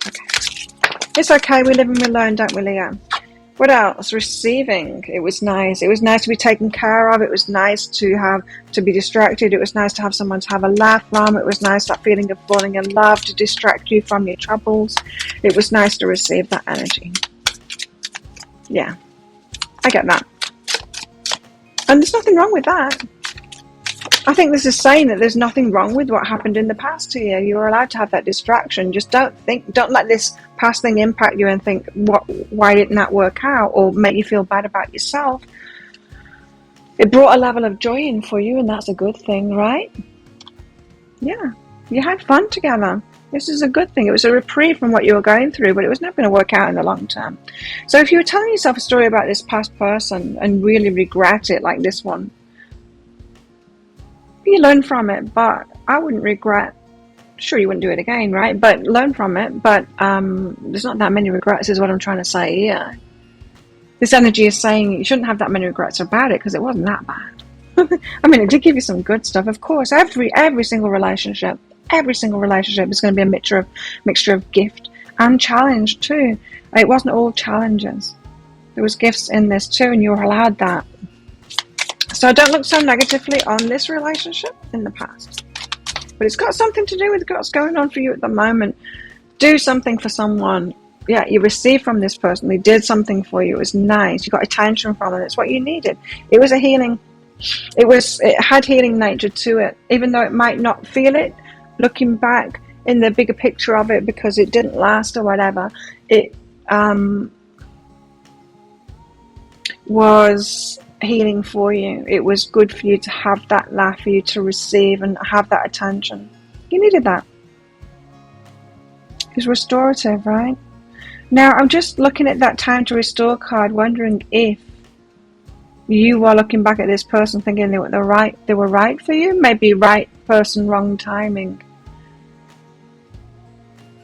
Okay. It's okay, we live and we learn, don't we, Leo? What else? Receiving. It was nice. It was nice to be taken care of. It was nice to be distracted. It was nice to have someone to have a laugh from. It was nice, that feeling of falling in love, to distract you from your troubles. It was nice to receive that energy. Yeah, I get that. And there's nothing wrong with that. I think this is saying that there's nothing wrong with what happened in the past to you. You're allowed to have that distraction. Just don't let this past thing impact you and think, why didn't that work out? Or make you feel bad about yourself. It brought a level of joy in for you, and that's a good thing, right? Yeah, you had fun together. This is a good thing. It was a reprieve from what you were going through, but it was never going to work out in the long term. So if you were telling yourself a story about this past person and really regret it, like this one, you learn from it, but I wouldn't regret. Sure, you wouldn't do it again, right? But learn from it. But there's not that many regrets is what I'm trying to say here. This energy is saying you shouldn't have that many regrets about it because it wasn't that bad. I mean, it did give you some good stuff, of course. Every single relationship is going to be a mixture of gift and challenge too. It wasn't all challenges. There was gifts in this too, and you were allowed that. So don't look so negatively on this relationship in the past. But it's got something to do with what's going on for you at the moment. Do something for someone. Yeah, you received from this person. They did something for you. It was nice. You got attention from them. It's what you needed. It was a healing. It had healing nature to it. Even though it might not feel it, looking back in the bigger picture of it, because it didn't last or whatever, it was healing for you. It was good for you to have that laugh, for you to receive and have that attention. You needed that. It's restorative, right? Now I'm just looking at that time to restore card, wondering if you are looking back at this person thinking they were right for you. Maybe right person, wrong timing.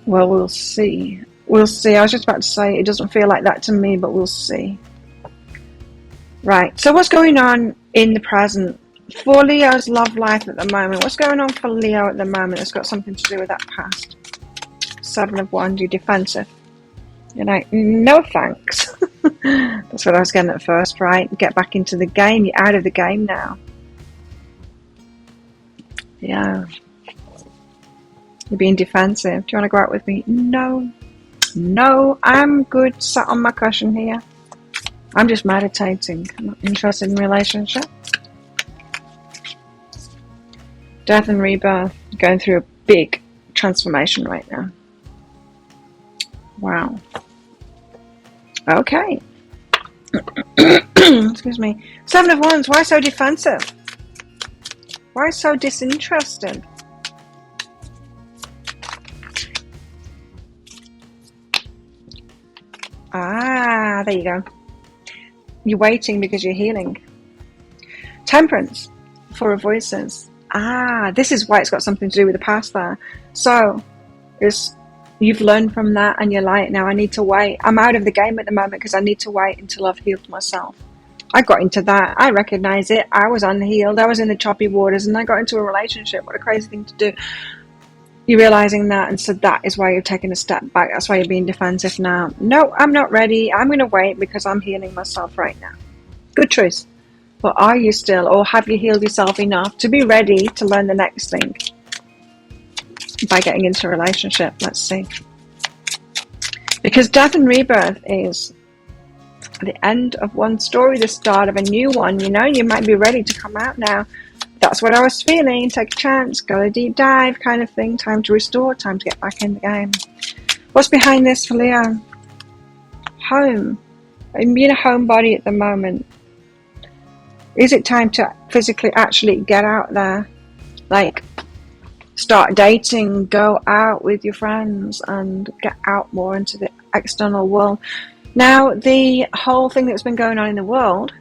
Well, we'll see. We'll see. I was just about to say it doesn't feel like that to me, but we'll see. Right, so what's going on in the present for Leo's love life at the moment? What's going on for Leo at the moment? It's got something to do with that past. 7 of Wands, you're defensive. You're like, no thanks. That's what I was getting at first, right? Get back into the game. You're out of the game now. Yeah. You're being defensive. Do you want to go out with me? No. No, I'm good. Sat on my cushion here. I'm just meditating. I'm not interested in relationship. Death and rebirth. Going through a big transformation right now. Wow. Okay. Excuse me. 7 of Wands. Why so defensive? Why so disinterested? Ah, there you go. You're waiting because you're healing. Temperance. 4 of Voices. Ah, this is why it's got something to do with the past there. So, you've learned from that and you're like, now I need to wait. I'm out of the game at the moment because I need to wait until I've healed myself. I got into that. I recognize it. I was unhealed. I was in the choppy waters and I got into a relationship. What a crazy thing to do. You're realizing that, and so that is why you're taking a step back. That's why you're being defensive now. No, I'm not ready. I'm going to wait because I'm healing myself right now. Good choice. But are you still, or have you healed yourself enough to be ready to learn the next thing by getting into a relationship? Let's see. Because death and rebirth is the end of one story, the start of a new one. You know, you might be ready to come out now. That's what I was feeling. Take a chance, go a deep dive kind of thing. Time to restore, time to get back in the game. What's behind this for Leo? Home. I'm being a homebody at the moment. Is it time to physically actually get out there? Like, start dating, go out with your friends and get out more into the external world. Now, the whole thing that's been going on in the world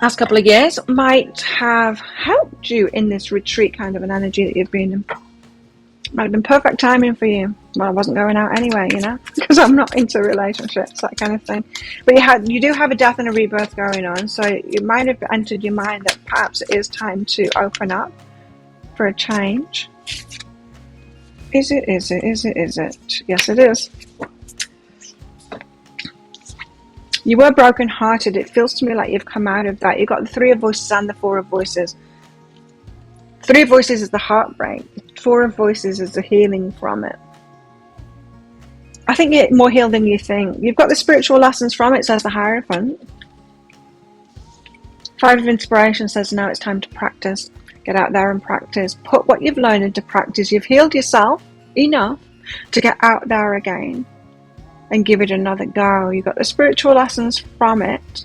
last couple of years might have helped you in this retreat kind of an energy that you've been in. Might have been perfect timing for you. Well, I wasn't going out anyway, you know, because I'm not into relationships, that kind of thing. But you do have a death and a rebirth going on, so it might have entered your mind that perhaps it is time to open up for a change. Is it? Yes, it is. You were broken-hearted. It feels to me like you've come out of that. You've got the 3 of Voices and the 4 of Voices. 3 of Voices is the heartbreak. 4 of Voices is the healing from it. I think you're more healed than you think. You've got the spiritual lessons from it, says the Hierophant. 5 of Inspiration says now it's time to practice. Get out there and practice. Put what you've learned into practice. You've healed yourself enough to get out there again and give it another go. You've got the spiritual lessons from it.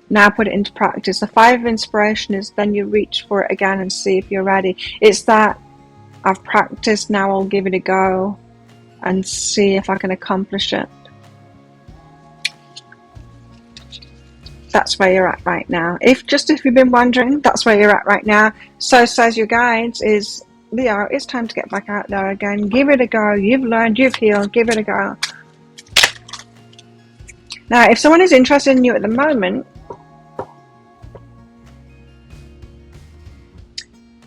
Now put it into practice. The 5 of inspiration is then you reach for it again and see if you're ready. It's that I've practiced, now I'll give it a go and see if I can accomplish it. That's where you're at right now. If you've been wondering, that's where you're at right now. So says your guides is, Leo, it's time to get back out there again. Give it a go. You've learned, you've healed, give it a go. Now, if someone is interested in you at the moment,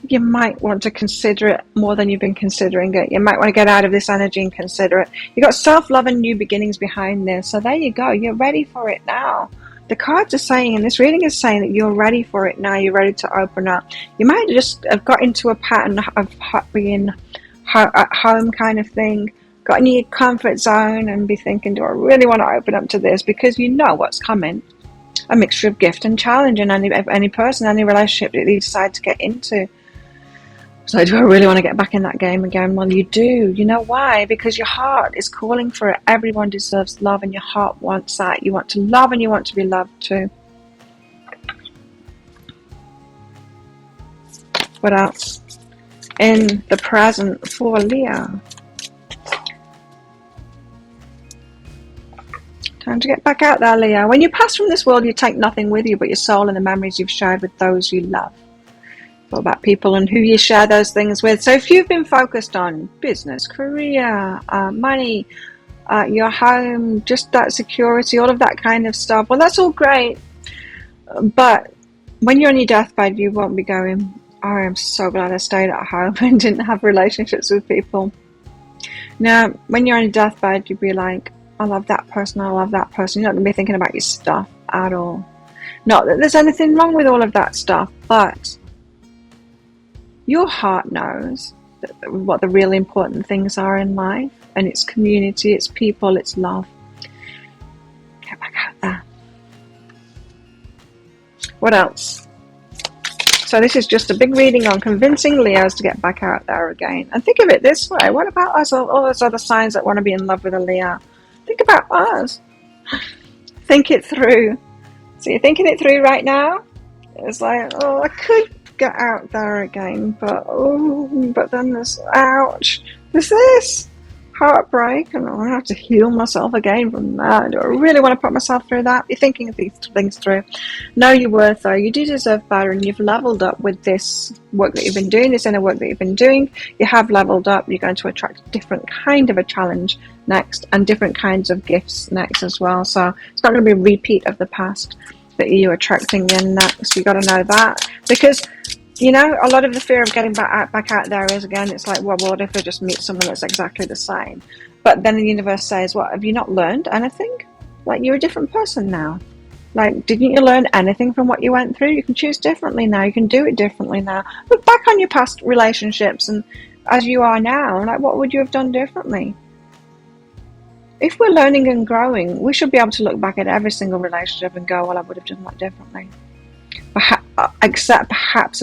you might want to consider it more than you've been considering it. You might want to get out of this energy and consider it. You've got self-love and new beginnings behind this. So there you go. You're ready for it now. The cards are saying, and this reading is saying that you're ready for it now. You're ready to open up. You might just have got into a pattern of being at home kind of thing, got in your comfort zone and be thinking, do I really want to open up to this? Because you know what's coming. A mixture of gift and challenge in any person, any relationship that you decide to get into. So do I really want to get back in that game again? Well, you do. You know why? Because your heart is calling for it. Everyone deserves love and your heart wants that. You want to love and you want to be loved too. What else? In the present for Leo. Time to get back out there, Leo. When you pass from this world, you take nothing with you but your soul and the memories you've shared with those you love. It's all about people and who you share those things with. So if you've been focused on business, career, money, your home, just that security, all of that kind of stuff, well, that's all great. But when you're on your deathbed, you won't be going, oh, I'm so glad I stayed at home and didn't have relationships with people. Now, when you're on your deathbed, you'd be like, I love that person, I love that person. You're not going to be thinking about your stuff at all. Not that there's anything wrong with all of that stuff, but your heart knows what the really important things are in life, and it's community, it's people, it's love. Get back out there. What else? So this is just a big reading on convincing Leos to get back out there again. And think of it this way. What about us, all those other signs that want to be in love with a Leo? Think about us. Think it through. So you're thinking it through right now? It's like, oh, I could get out there again, but then there's, ouch, there's this heartbreak, and I have to heal myself again from that. Do I really want to put myself through that? You're thinking of these things through. Know your worth, though. You do deserve better, and you've leveled up with this work that you've been doing, this inner work that you've been doing. You have leveled up. You're going to attract a different kind of a challenge next, and different kinds of gifts next as well. So it's not going to be a repeat of the past that you're attracting in next. You got to know that, because you know, a lot of the fear of getting back out there is, again, it's like, well, what if I just meet someone that's exactly the same? But then the universe says, what, have you not learned anything? Like, you're a different person now. Like, didn't you learn anything from what you went through? You can choose differently now. You can do it differently now. Look back on your past relationships and as you are now, like, what would you have done differently? If we're learning and growing, we should be able to look back at every single relationship and go, well, I would have done that differently. Except perhaps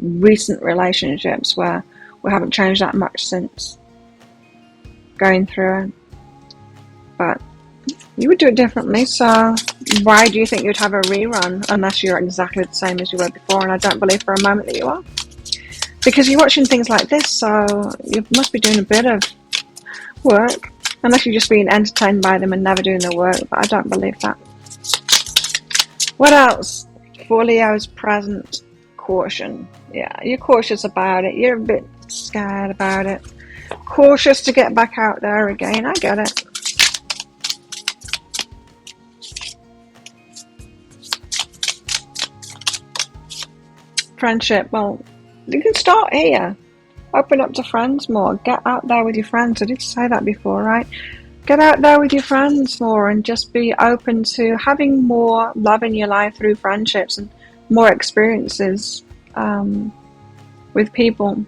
recent relationships where we haven't changed that much since going through it. But you would do it differently, so why do you think you'd have a rerun unless you're exactly the same as you were before? And I don't believe for a moment that you are. Because you're watching things like this, so you must be doing a bit of work. Unless you're just being entertained by them and never doing the work, but I don't believe that. What else? For Leo's present, caution. Yeah, you're cautious about it. You're a bit scared about it. Cautious to get back out there again. I get it. Friendship. Well, you can start here. Open up to friends more. Get out there with your friends. I did say that before, right? Get out there with your friends more and just be open to having more love in your life through friendships and more experiences with people.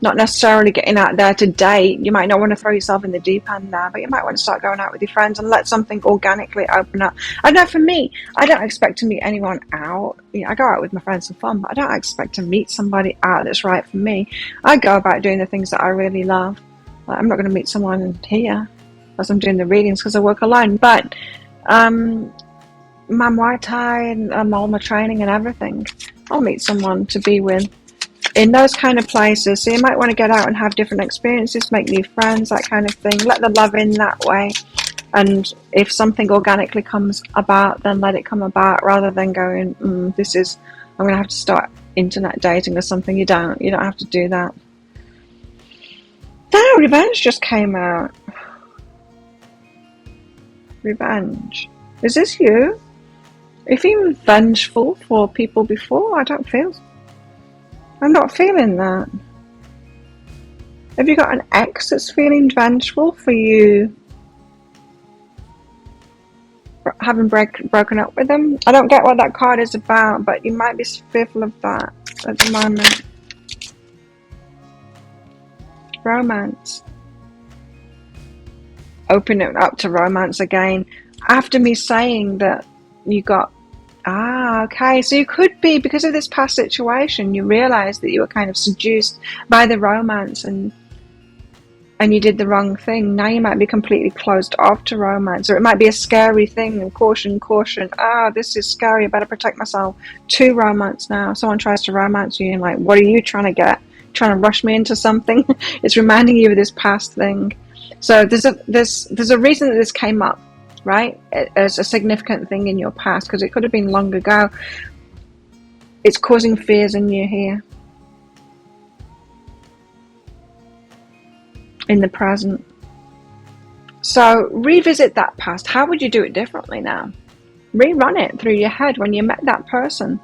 Not necessarily getting out there to date. You might not want to throw yourself in the deep end there, but you might want to start going out with your friends and let something organically open up. I know for me, I don't expect to meet anyone out. I go out with my friends for fun, but I don't expect to meet somebody out that's right for me. I go about doing the things that I really love. I'm not going to meet someone here as I'm doing the readings because I work alone, but my Muay Thai and all my training and everything, I'll meet someone to be with in those kind of places. So you might want to get out and have different experiences, make new friends, that kind of thing. Let the love in that way. And if something organically comes about, then let it come about, rather than going, I'm going to have to start internet dating or something. You don't have to do that. Now, revenge just came out. Revenge. Is this you? If you were vengeful for people before, I'm not feeling that. Have you got an ex that's feeling vengeful for you having broken up with them? I don't get what that card is about, but you might be fearful of that at the moment. Romance. Open it up to romance again. After me saying that you got... okay. So you could be, because of this past situation, you realised that you were kind of seduced by the romance and you did the wrong thing. Now you might be completely closed off to romance, or it might be a scary thing, and caution, this is scary, I better protect myself, to romance now. Someone tries to romance you and like, what are you trying to get? Trying to rush me into something? It's reminding you of this past thing. So there's a reason that this came up, right, as a significant thing in your past, because it could have been long ago. It's causing fears in you here. In the present. So revisit that past. How would you do it differently now? Rerun it through your head when you met that person.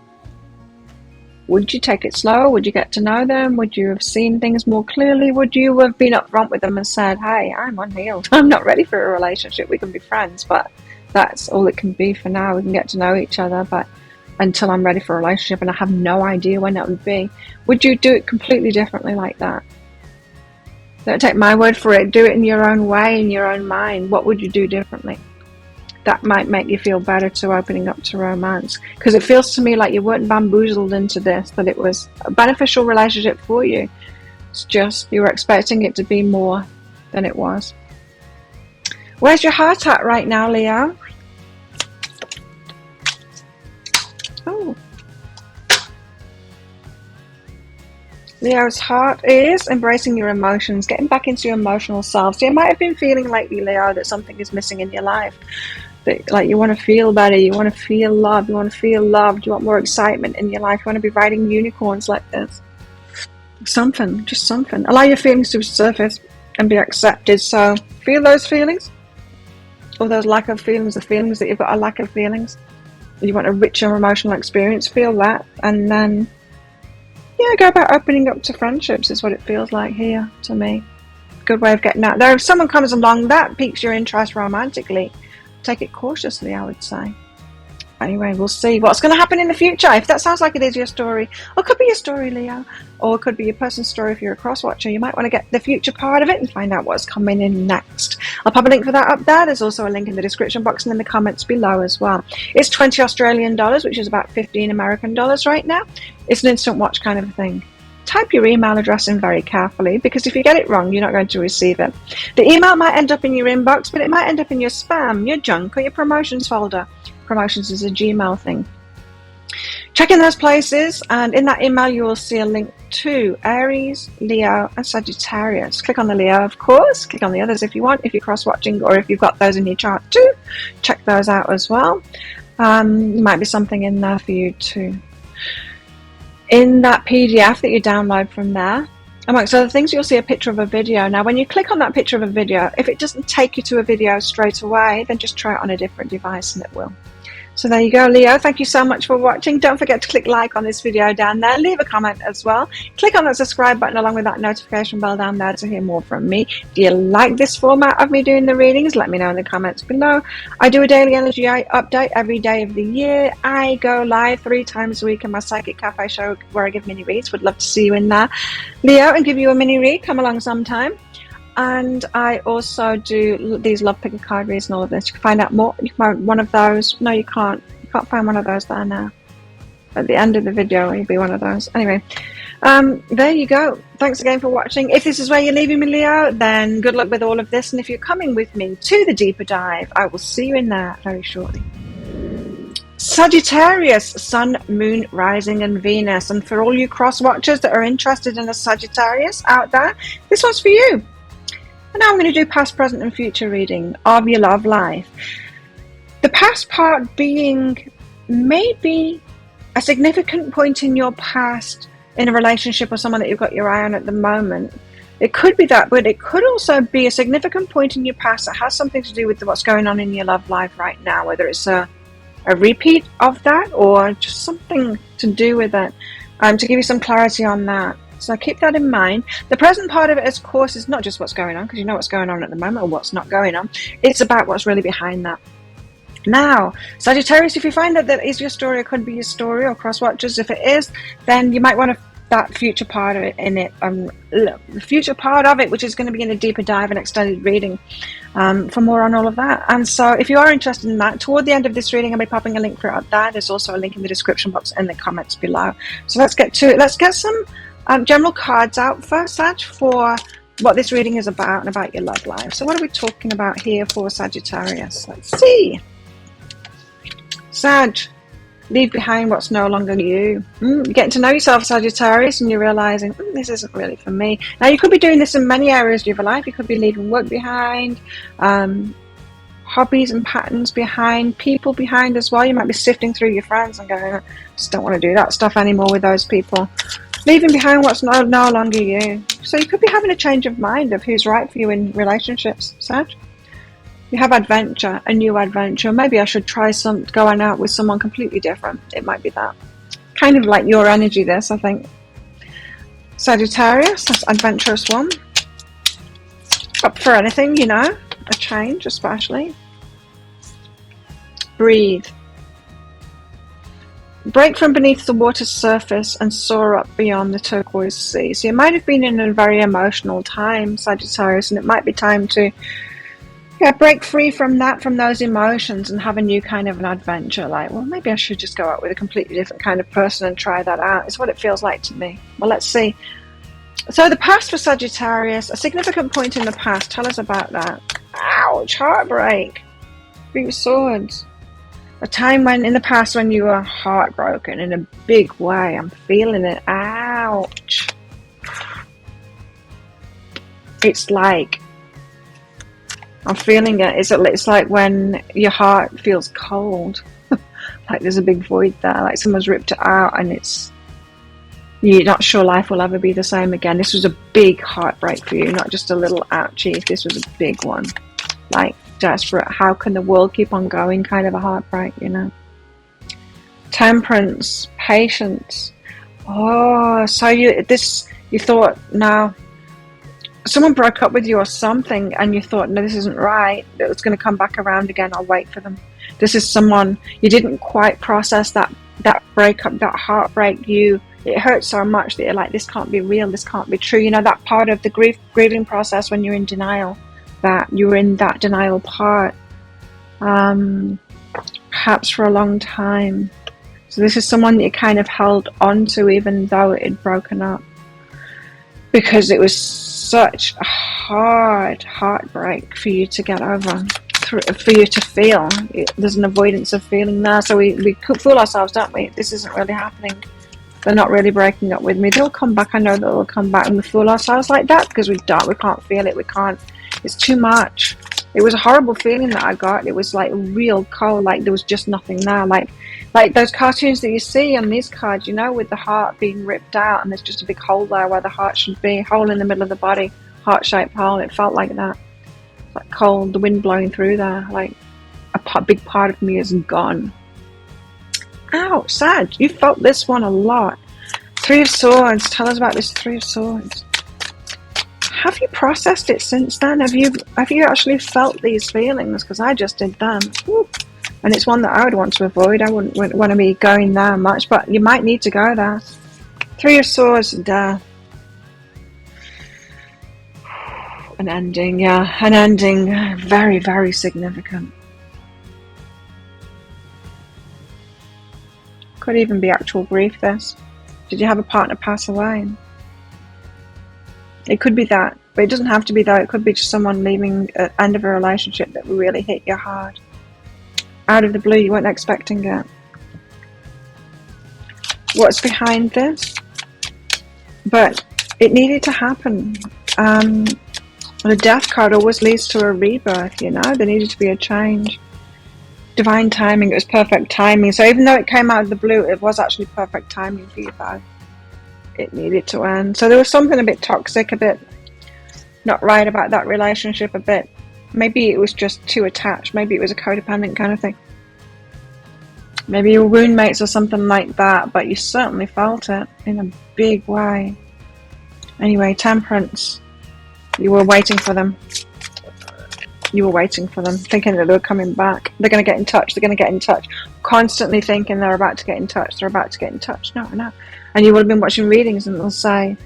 Would you take it slow? Would you get to know them? Would you have seen things more clearly? Would you have been upfront with them and said, hey, I'm unhealed, I'm not ready for a relationship, we can be friends, but that's all it can be for now. We can get to know each other, but until I'm ready for a relationship, and I have no idea when that would be. Would you do it completely differently like that? Don't take my word for it. Do it in your own way, in your own mind. What would you do differently? That might make you feel better to opening up to romance. Because it feels to me like you weren't bamboozled into this, that it was a beneficial relationship for you. It's just you were expecting it to be more than it was. Where's your heart at right now, Leo? Oh. Leo's heart is embracing your emotions, getting back into your emotional self. So you might have been feeling lately, Leo, that something is missing in your life. That, like, you want to feel better, you want to feel love, you want to feel loved, you want more excitement in your life, you want to be riding unicorns like this. Something, just something. Allow your feelings to surface and be accepted. So feel those feelings, or those lack of feelings, the feelings that you've got a lack of feelings. You want a richer emotional experience, feel that, and then go about opening up to friendships is what it feels like here to me. Good way of getting out there. If someone comes along that piques your interest romantically, take it cautiously, I would say. Anyway, we'll see what's going to happen in the future. If that sounds like it is your story, or it could be your story, Leo, or it could be your person's story if you're a cross-watcher, you might want to get the future part of it and find out what's coming in next. I'll pop a link for that up there. There's also a link in the description box and in the comments below as well. It's 20 Australian dollars, which is about 15 American dollars right now. It's an instant watch kind of a thing. Type your email address in very carefully, because if you get it wrong, you're not going to receive it. The email might end up in your inbox, but it might end up in your spam, your junk, or your promotions folder. Promotions is a Gmail thing. Check in those places, and in that email you will see a link to Aries, Leo, and Sagittarius. Click on the Leo, of course. Click on the others if you want, if you're cross-watching, or if you've got those in your chart too. Check those out as well. There might be something in there for you too. In that PDF that you download from there, amongst other things, you'll see a picture of a video. Now, when you click on that picture of a video, if it doesn't take you to a video straight away, then just try it on a different device and it will. So there you go, Leo. Thank you so much for watching. Don't forget to click like on this video down there. Leave a comment as well. Click on that subscribe button along with that notification bell down there to hear more from me. Do you like this format of me doing the readings? Let me know in the comments below. I do a daily energy update every day of the year. I go live 3 times a week in my Psychic Cafe show where I give mini reads. Would love to see you in there, Leo, and give you a mini read. Come along sometime. And I also do these Love Pack card reads and all of this. You can find out more. You can find one of those. No, you can't. You can't find one of those there now. At the end of the video, it'll be one of those. Anyway, there you go. Thanks again for watching. If this is where you're leaving me, Leo, then good luck with all of this. And if you're coming with me to the deeper dive, I will see you in there very shortly. Sagittarius, Sun, Moon, Rising and Venus. And for all you cross watchers that are interested in a Sagittarius out there, this one's for you. And now I'm going to do past, present and future reading of your love life. The past part being maybe a significant point in your past in a relationship or someone that you've got your eye on at the moment. It could be that, but it could also be a significant point in your past that has something to do with what's going on in your love life right now, whether it's a repeat of that or just something to do with it, to give you some clarity on that. So keep that in mind. The present part of it, of course, is not just what's going on, because you know what's going on at the moment or what's not going on. It's about what's really behind that. Now, Sagittarius, if you find that that is your story, or could be your story, or cross watchers, if it is, then you might want to that future part of it in it, the future part of it, which is going to be in a deeper dive and extended reading, for more on all of that. And so if you are interested in that, toward the end of this reading I'll be popping a link for it out there. There's also a link in the description box and the comments below. So let's get to it. Let's get some general cards out first, Sag, for what this reading is about and about your love life. So what are we talking about here for Sagittarius? Let's see. Sag, leave behind what's no longer you. You're getting to know yourself, Sagittarius, and you're realizing this isn't really for me. Now, you could be doing this in many areas of your life. You could be leaving work behind, hobbies and patterns behind, people behind as well. You might be sifting through your friends and going, I just don't want to do that stuff anymore with those people. Leaving behind what's no longer you. So you could be having a change of mind of who's right for you in relationships, Sag. You have adventure, a new adventure. Maybe I should try going out with someone completely different. It might be that. Kind of like your energy, this, I think. Sagittarius, that's adventurous one. Up for anything, you know. A change, especially. Breathe. Break from beneath the water's surface and soar up beyond the turquoise sea. So you might have been in a very emotional time, Sagittarius, and it might be time to break free from those emotions and have a new kind of an adventure. Like, well, maybe I should just go out with a completely different kind of person and try that out. It's what it feels like to me. Well, let's see. So the past for Sagittarius, a significant point in the past. Tell us about that. Ouch, heartbreak. Three of Swords. A time when in the past when you were heartbroken in a big way. I'm feeling it. Ouch. It's like, I'm feeling it. It's like when your heart feels cold. Like there's a big void there. Like someone's ripped it out and you're not sure life will ever be the same again. This was a big heartbreak for you, not just a little ouchie. This was a big one. Like desperate. How can the world keep on going kind of a heartbreak, you know? Temperance. Patience. Oh, so you thought, no. Someone broke up with you or something and you thought, no, this isn't right. It's going to come back around again. I'll wait for them. This is someone you didn't quite process that breakup, that heartbreak. It hurts so much that you're like, this can't be real. This can't be true. You know, that part of the grieving process when you're in denial, that you're in that denial part, perhaps for a long time. So this is someone that you kind of held on to even though it had broken up, because it was such a hard heartbreak for you to get over, for you to feel. There's an avoidance of feeling there. So we could fool ourselves, don't we? This isn't really happening. They're not really breaking up with me. They'll come back. I know they'll come back, and we fool ourselves like that because we don't. We can't feel it. We can't. It's too much. It was a horrible feeling that I got. It was like real cold. Like there was just nothing there. Like those cartoons that you see on these cards, you know, with the heart being ripped out and there's just a big hole there where the heart should be, hole in the middle of the body, heart-shaped hole. It felt like that. Like cold, the wind blowing through there. Like a big part of me is gone. Ow, Sag, you felt this one a lot. Three of Swords. Tell us about this Three of Swords. Have you processed it since then? Have you actually felt these feelings? Because I just did them. Woo. And it's one that I would want to avoid. I wouldn't want to be going there much, but you might need to go there. Three of Swords, death. An ending, yeah. An ending. Very, very significant. Could even be actual grief, this. Did you have a partner pass away? It could be that. But it doesn't have to be that. It could be just someone leaving at the end of a relationship that really hit you hard. Out of the blue, you weren't expecting it. what's behind this. But it needed to happen. The death card always leads to a rebirth, you know. There needed to be a change. Divine timing, it was perfect timing. So even though it came out of the blue, it was actually perfect timing for you both. It needed to end. So there was something a bit toxic, a bit not right about that relationship, a bit. Maybe it was just too attached. Maybe it was a codependent kind of thing. Maybe you were roommates or something like that, but you certainly felt it in a big way. Anyway, Temperance. You were waiting for them. You were waiting for them, thinking that they were coming back. They're going to get in touch. They're going to get in touch. Constantly thinking they're about to get in touch. They're about to get in touch. No. And you would have been watching readings and they'll say,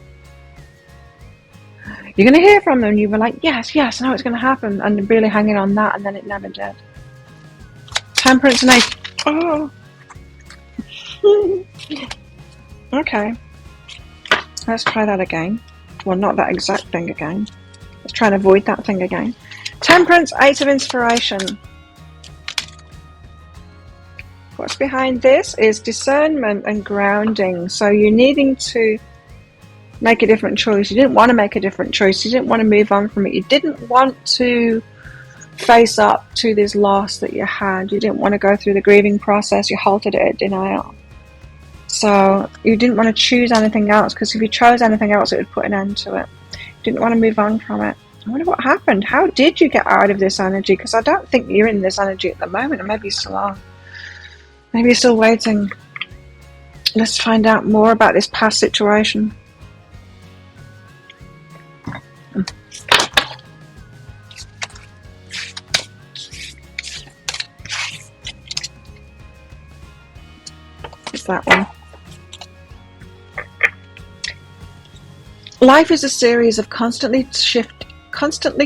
you're going to hear from them. And you were like, yes, I know it's going to happen. And really hanging on that, and then it never did. Temperance and Ace. Oh. Okay. Let's try that again. Well, not that exact thing again. Let's try and avoid that thing again. Temperance, Eight of Inspiration. What's behind this is discernment and grounding. So you're needing to make a different choice. You didn't want to make a different choice. You didn't want to move on from it. You didn't want to face up to this loss that you had. You didn't want to go through the grieving process. You halted it at denial. So you didn't want to choose anything else, because if you chose anything else, it would put an end to it. You didn't want to move on from it. I wonder what happened. How did you get out of this energy? Because I don't think you're in this energy at the moment, and maybe you still are. Maybe you're still waiting. Let's find out more about this past situation. It's that one. Life is a series of constantly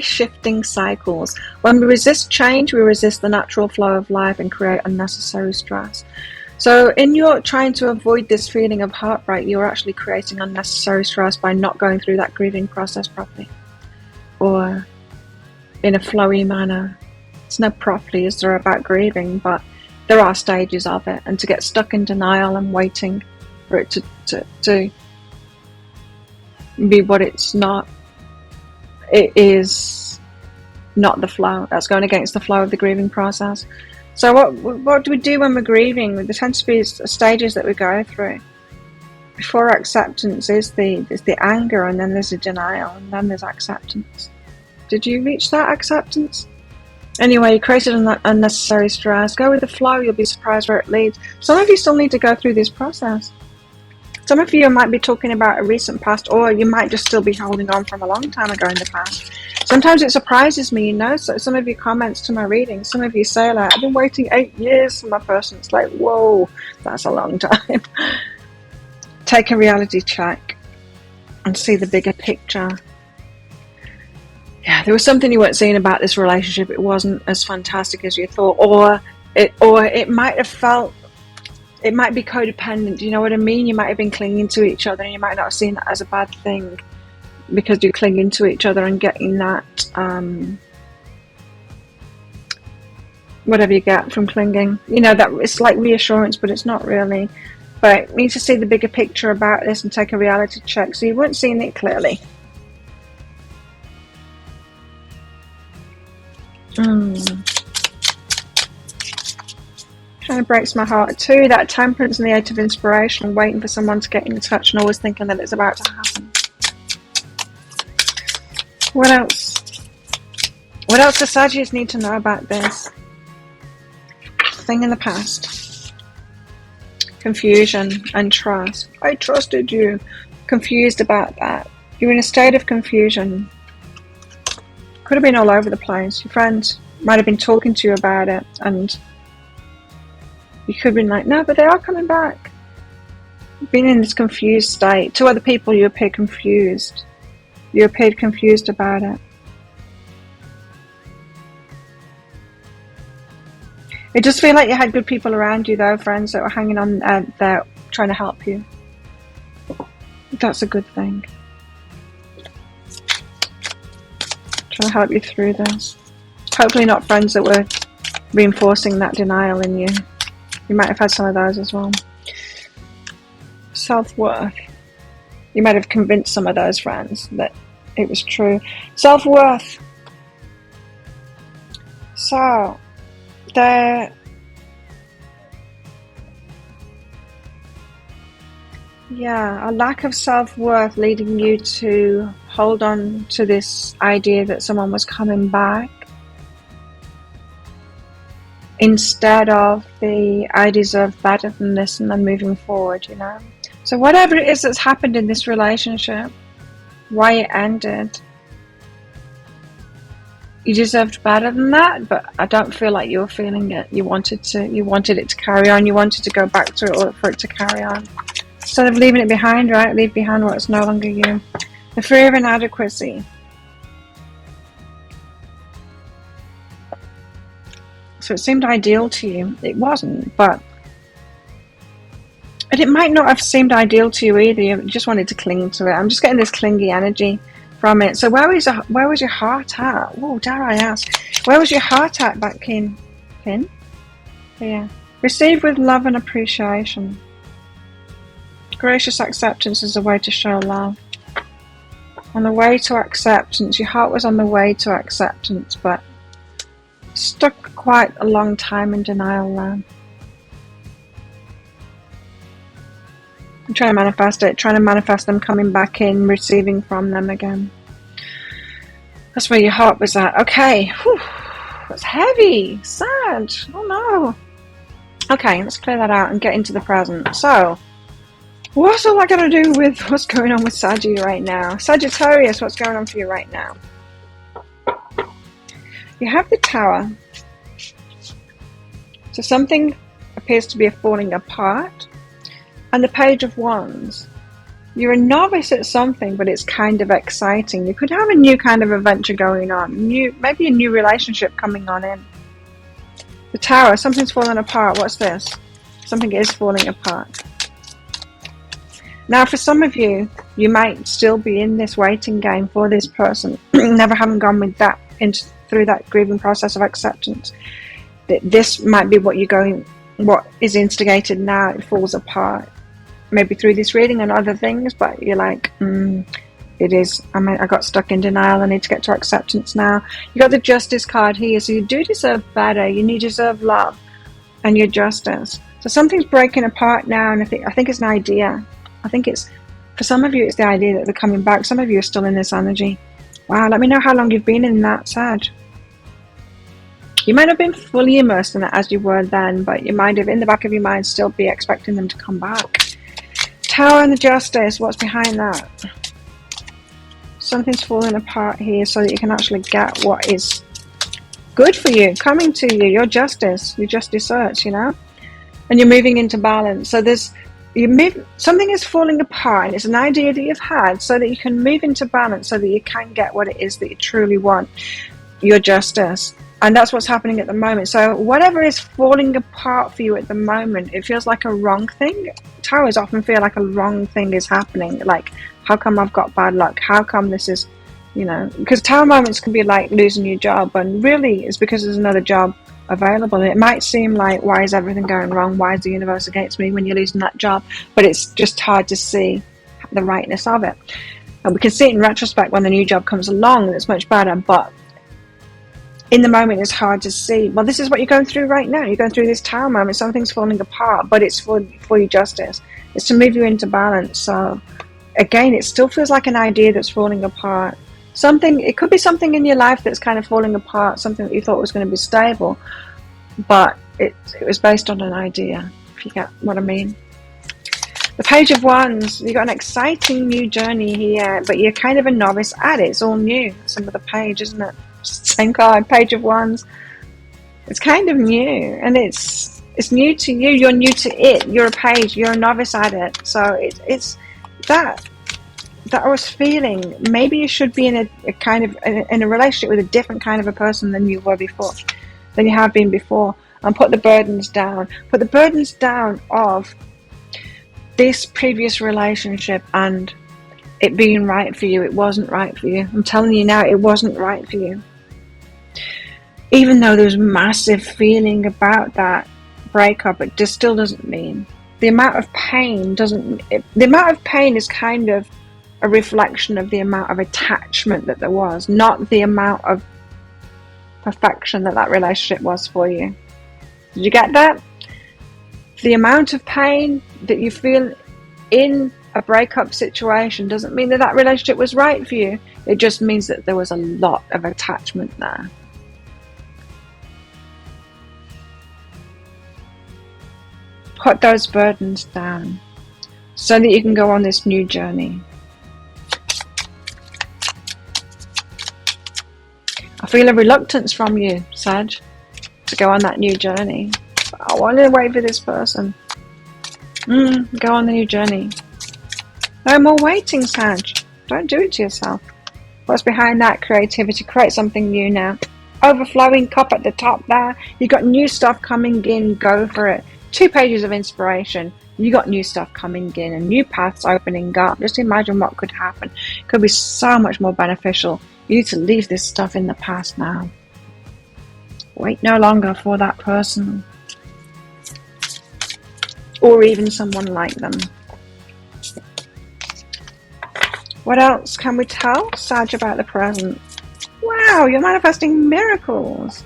shifting cycles. When we resist change, we resist the natural flow of life and create unnecessary stress. So in your trying to avoid this feeling of heartbreak, you're actually creating unnecessary stress by not going through that grieving process properly, or in a flowy manner. It's not properly as there about grieving, but there are stages of it, and to get stuck in denial and waiting for it to be what it's not, it is not the flow. That's going against the flow of the grieving process. So what do we do when we're grieving? There tends to be stages that we go through. Before acceptance is the anger, and then there's a denial, and then there's acceptance. Did you reach that acceptance? Anyway, you created unnecessary stress. Go with the flow. You'll be surprised where it leads. Some of you still need to go through this process. Some of you might be talking about a recent past, or you might just still be holding on from a long time ago in the past. Sometimes it surprises me, you know. So some of you comments to my reading, some of you say like, I've been waiting 8 years for my person. It's like, whoa, that's a long time. Take a reality check and see the bigger picture. Yeah, there was something you weren't seeing about this relationship. It wasn't as fantastic as you thought, or it might have felt, it might be codependent. You know what I mean? You might have been clinging to each other, and you might not have seen that as a bad thing, because you're clinging to each other and getting that whatever you get from clinging. You know, that it's like reassurance, but it's not really. But you need to see the bigger picture about this and take a reality check. So you weren't seeing it clearly. Kind of breaks my heart too, that Temperance and the Eight of Inspiration, waiting for someone to get in touch and always thinking that it's about to happen. What else? What else does Sagittarius need to know about this thing in the past? Confusion and trust. I trusted you. Confused about that. You're in a state of confusion. Could have been all over the place. Your friends might have been talking to you about it, and you could have been like, no, but they are coming back. You've been in this confused state. To other people, you appear confused. You appeared confused about it. It just feel like you had good people around you, though, friends that were hanging on there trying to help you. That's a good thing. Trying to help you through this. Hopefully not friends that were reinforcing that denial in you. You might have had some of those as well. self-worth. You might have convinced some of those friends that it was true. Self-worth. So, a lack of self-worth leading you to hold on to this idea that someone was coming back instead of the I deserve better than this and then moving forward, you know. So whatever it is that's happened in this relationship, why it ended, you deserved better than that, but I don't feel like you were feeling it. You wanted it to carry on. You wanted to go back to it or for it to carry on. Instead of leaving it behind, right? Leave behind what's no longer you. The fear of inadequacy. So it seemed ideal to you. It wasn't, but... And it might not have seemed ideal to you either. You just wanted to cling to it. I'm just getting this clingy energy from it. So where was your heart at? Oh, dare I ask? Where was your heart at back in? Yeah. Receive with love and appreciation. Gracious acceptance is a way to show love. On the way to acceptance. Your heart was on the way to acceptance, but stuck quite a long time in denial there. I'm trying to manifest it, trying to manifest them coming back in, receiving from them again. That's where your heart was at. Okay, whew. That's heavy, sad, oh no. Okay, let's clear that out and get into the present. So, what's all I got to do with what's going on with Saggy right now? Sagittarius, what's going on for you right now? You have the Tower. So something appears to be falling apart. And the Page of Wands. You're a novice at something, but it's kind of exciting. You could have a new kind of adventure going on. Maybe a new relationship coming on in. The Tower, something's falling apart. What's this? Something is falling apart. Now, for some of you, you might still be in this waiting game for this person, never having gone with that through that grieving process of acceptance. This might be what is instigated now. It falls apart, maybe through this reading and other things. But you're like, it is. I got stuck in denial. I need to get to acceptance now. You got the Justice card here, so you do deserve better. You deserve love, and your justice. So something's breaking apart now, and I think it's an idea. I think it's, for some of you, it's the idea that they're coming back. Some of you are still in this energy. Wow, let me know how long you've been in that, Sag. You might not have been fully immersed in it as you were then, but you might have, in the back of your mind, still be expecting them to come back. Tower and the Justice, what's behind that? Something's falling apart here so that you can actually get what is good for you, coming to you, your justice search, you know? And you're moving into balance. So something is falling apart, and it's an idea that you've had so that you can move into balance, so that you can get what it is that you truly want, your justice. And that's what's happening at the moment. So whatever is falling apart for you at the moment, it feels like a wrong thing. Towers often feel like a wrong thing is happening. Like, how come I've got bad luck? How come this is, because tower moments can be like losing your job, and really it's because there's another job available. And it might seem like, why is everything going wrong? Why is the universe against me when you're losing that job? But it's just hard to see the rightness of it. And we can see it in retrospect when the new job comes along and it's much better, but in the moment it's hard to see. Well, this is what you're going through right now. You're going through this tower moment. Something's falling apart, but it's for your justice. It's to move you into balance. So again, it still feels like an idea that's falling apart. It could be something in your life that's kind of falling apart, something that you thought was going to be stable, but it was based on an idea, if you get what I mean. The Page of Wands, you've got an exciting new journey here, but you're kind of a novice at it. It's all new. Some of the page, isn't it? Same card, Page of Wands. It's kind of new, and it's new to you. You're new to it. You're a page. You're a novice at it. So it's that I was feeling. Maybe you should be in a relationship with a different kind of a person than you were before, than you have been before, and put the burdens down. Put the burdens down of this previous relationship and it being right for you. It wasn't right for you. I'm telling you now, it wasn't right for you. Even though there's massive feeling about that breakup, it just still doesn't mean the amount of pain the amount of pain is kind of a reflection of the amount of attachment that there was, not the amount of perfection that relationship was for you. Did you get that? The amount of pain that you feel in a breakup situation doesn't mean that relationship was right for you. It just means that there was a lot of attachment there. Put those burdens down so that you can go on this new journey. I feel a reluctance from you, Sag, to go on that new journey. I want to wait for this person. Go on the new journey. No more waiting, Sag. Don't do it to yourself. What's behind that? Creativity. Create something new now. Overflowing cup at the top there. You got new stuff coming in. Go for it. 2 pages of inspiration. You got new stuff coming in and new paths opening up. Just imagine what could happen. It could be so much more beneficial. You need to leave this stuff in the past now. Wait no longer for that person. Or even someone like them. What else can we tell Sag about the present? Wow, you're manifesting miracles.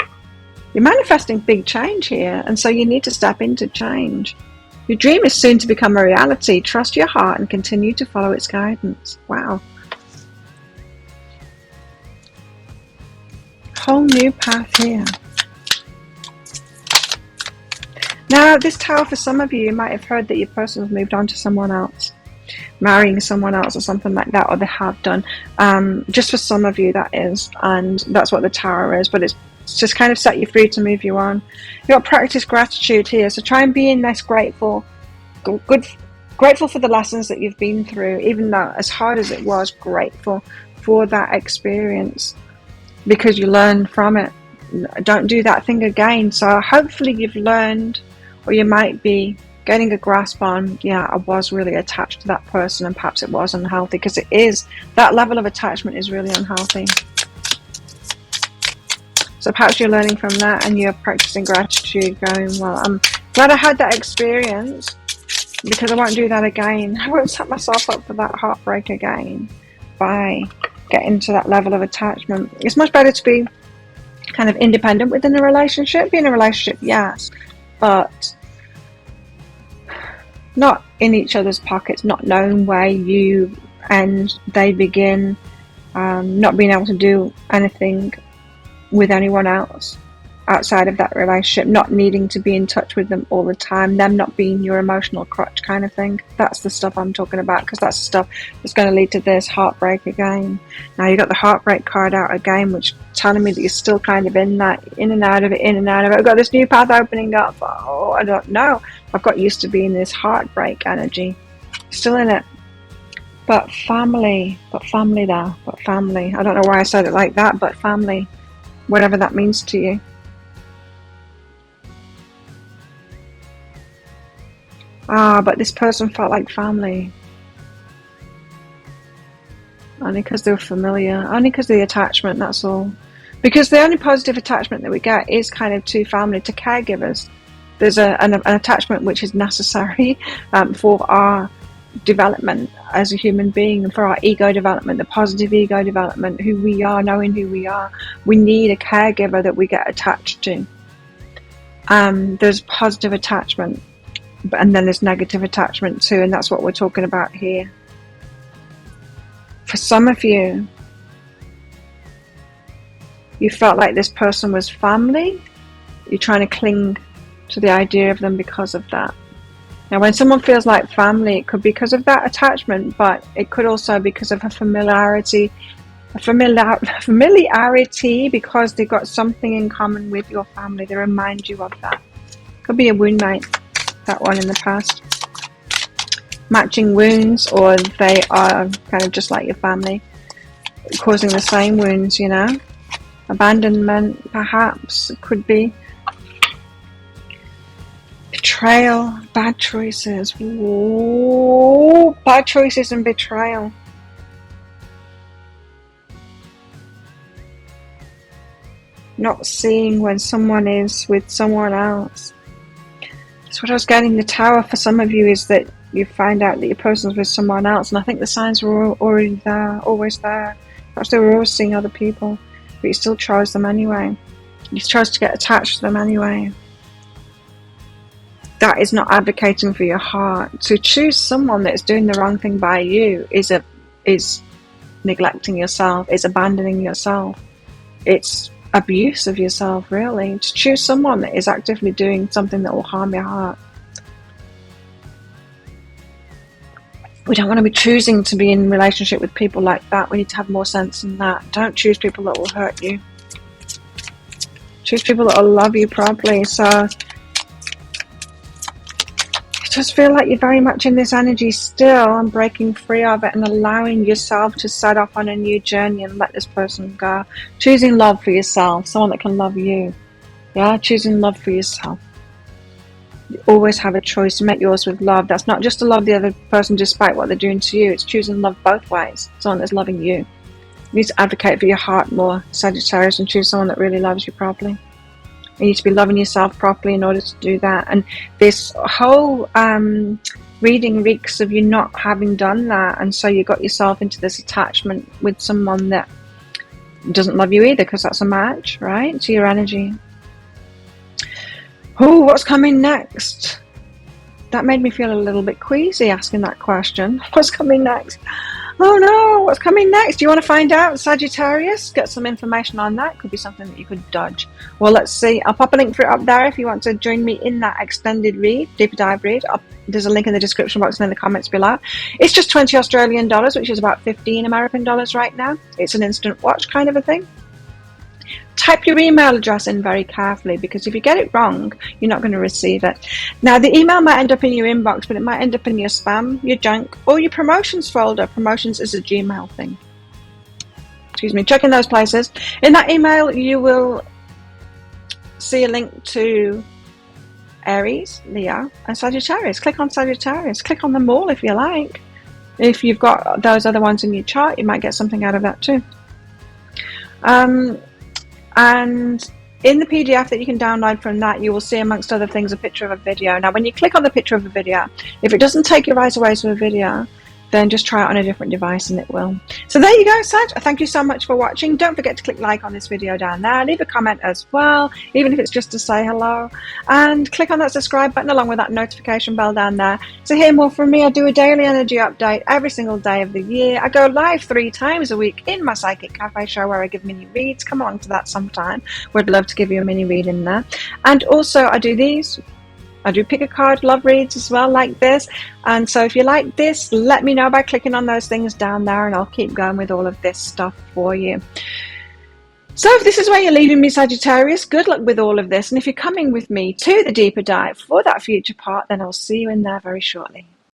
You're manifesting big change here, and so you need to step into change. Your dream is soon to become a reality. Trust your heart and continue to follow its guidance. Wow. Whole new path here. Now, this tower, for some of you, you might have heard that your person has moved on to someone else, marrying someone else or something like that, or they have done. Just for some of you, that is, and that's what the tower is, but it's just kind of set you free to move you on. You've got practice gratitude here, so try and be in this grateful for the lessons that you've been through, even though as hard as it was, grateful for that experience because you learned from it. Don't do that thing again. So hopefully you've learned, or you might be getting a grasp on, yeah, I was really attached to that person and perhaps it was unhealthy, because it is. That level of attachment is really unhealthy. So perhaps you're learning from that and you're practicing gratitude, going, well, I'm glad I had that experience because I won't do that again. I won't set myself up for that heartbreak again by getting to that level of attachment. It's much better to be kind of independent within a relationship. Be in a relationship, yes, but not in each other's pockets, not knowing where you end, they begin, not being able to do anything with anyone else outside of that relationship, not needing to be in touch with them all the time, them not being your emotional crutch kind of thing. That's the stuff I'm talking about, because that's the stuff that's going to lead to this heartbreak again. Now you got the heartbreak card out again, which telling me that you're still kind of in that, in and out of it, in and out of it. I've got this new path opening up. Oh, I don't know. I've got used to being this heartbreak energy. Still in it. But family there, but family. I don't know why I said it like that, but family. Whatever that means to you. But this person felt like family. Only because they were familiar. Only because of the attachment, that's all. Because the only positive attachment that we get is kind of to family, to caregivers. There's an attachment which is necessary for our development as a human being, and for our ego development, the positive ego development, who we are, knowing who we are. We need a caregiver that we get attached to. There's positive attachment, and then there's negative attachment too, and that's what we're talking about here. For some of you, you felt like this person was family. You're trying to cling to the idea of them because of that. Now, when someone feels like family, it could be because of that attachment, but it could also be because of a familiarity, because they've got something in common with your family. They remind you of that. Could be a wound mate, that one in the past. Matching wounds, or they are kind of just like your family, causing the same wounds, you know. Abandonment, perhaps, it could be. Betrayal, bad choices. Ooh, bad choices and betrayal. Not seeing when someone is with someone else. That's what I was getting. The Tower for some of you is that you find out that your person's with someone else, and I think the signs were already there, always there. Perhaps they were always seeing other people, but you still chose them anyway. You chose to get attached to them anyway. That is not advocating for your heart. To choose someone that is doing the wrong thing by you is neglecting yourself, it's abandoning yourself, it's abuse of yourself, really. To choose someone that is actively doing something that will harm your heart. We don't want to be choosing to be in relationship with people like that. We need to have more sense than that. Don't choose people that will hurt you. Choose people that will love you properly. So just feel like you're very much in this energy still, and breaking free of it and allowing yourself to set off on a new journey and let this person go. Choosing love for yourself, someone that can love you. Yeah, choosing love for yourself. You always have a choice to make yours with love. That's not just to love the other person despite what they're doing to you. It's choosing love both ways. Someone that's loving you. You need to advocate for your heart more, Sagittarius, and choose someone that really loves you properly. You need to be loving yourself properly in order to do that. And this whole reading reeks of you not having done that, and so you got yourself into this attachment with someone that doesn't love you either, because that's a match, right, to your energy. Oh, what's coming next? That made me feel a little bit queasy asking that question. What's coming next? Oh no, what's coming next? Do you want to find out, Sagittarius? Get some information on that. Could be something that you could dodge. Well, let's see. I'll pop a link for it up there if you want to join me in that extended read, deeper dive read. There's a link in the description box and in the comments below. It's just 20 Australian dollars, which is about 15 American dollars right now. It's an instant watch kind of a thing. Type your email address in very carefully, because if you get it wrong, you're not going to receive it. Now, the email might end up in your inbox, but it might end up in your spam, your junk, or your promotions folder. Promotions is a Gmail thing. Excuse me. Check in those places. In that email, you will see a link to Aries, Leo, and Sagittarius. Click on Sagittarius. Click on them all if you like. If you've got those other ones in your chart, you might get something out of that too. And in the PDF that you can download from that, you will see, amongst other things, a picture of a video. Now, when you click on the picture of a video, if it doesn't take your eyes away to a video, then just try it on a different device and it will. So there you go, Sag. Thank you so much for watching. Don't forget to click like on this video down there. Leave a comment as well, even if it's just to say hello. And click on that subscribe button along with that notification bell down there to hear more from me. I do a daily energy update every single day of the year. I go live 3 times a week in my Psychic Cafe show where I give mini reads. Come along to that sometime. Would love to give you a mini read in there. And also I do these. I do pick a card love reads as well, like this. And so if you like this, let me know by clicking on those things down there, and I'll keep going with all of this stuff for you. So if this is where you're leaving me, Sagittarius, good luck with all of this. And if you're coming with me to the deeper dive for that future part, then I'll see you in there very shortly.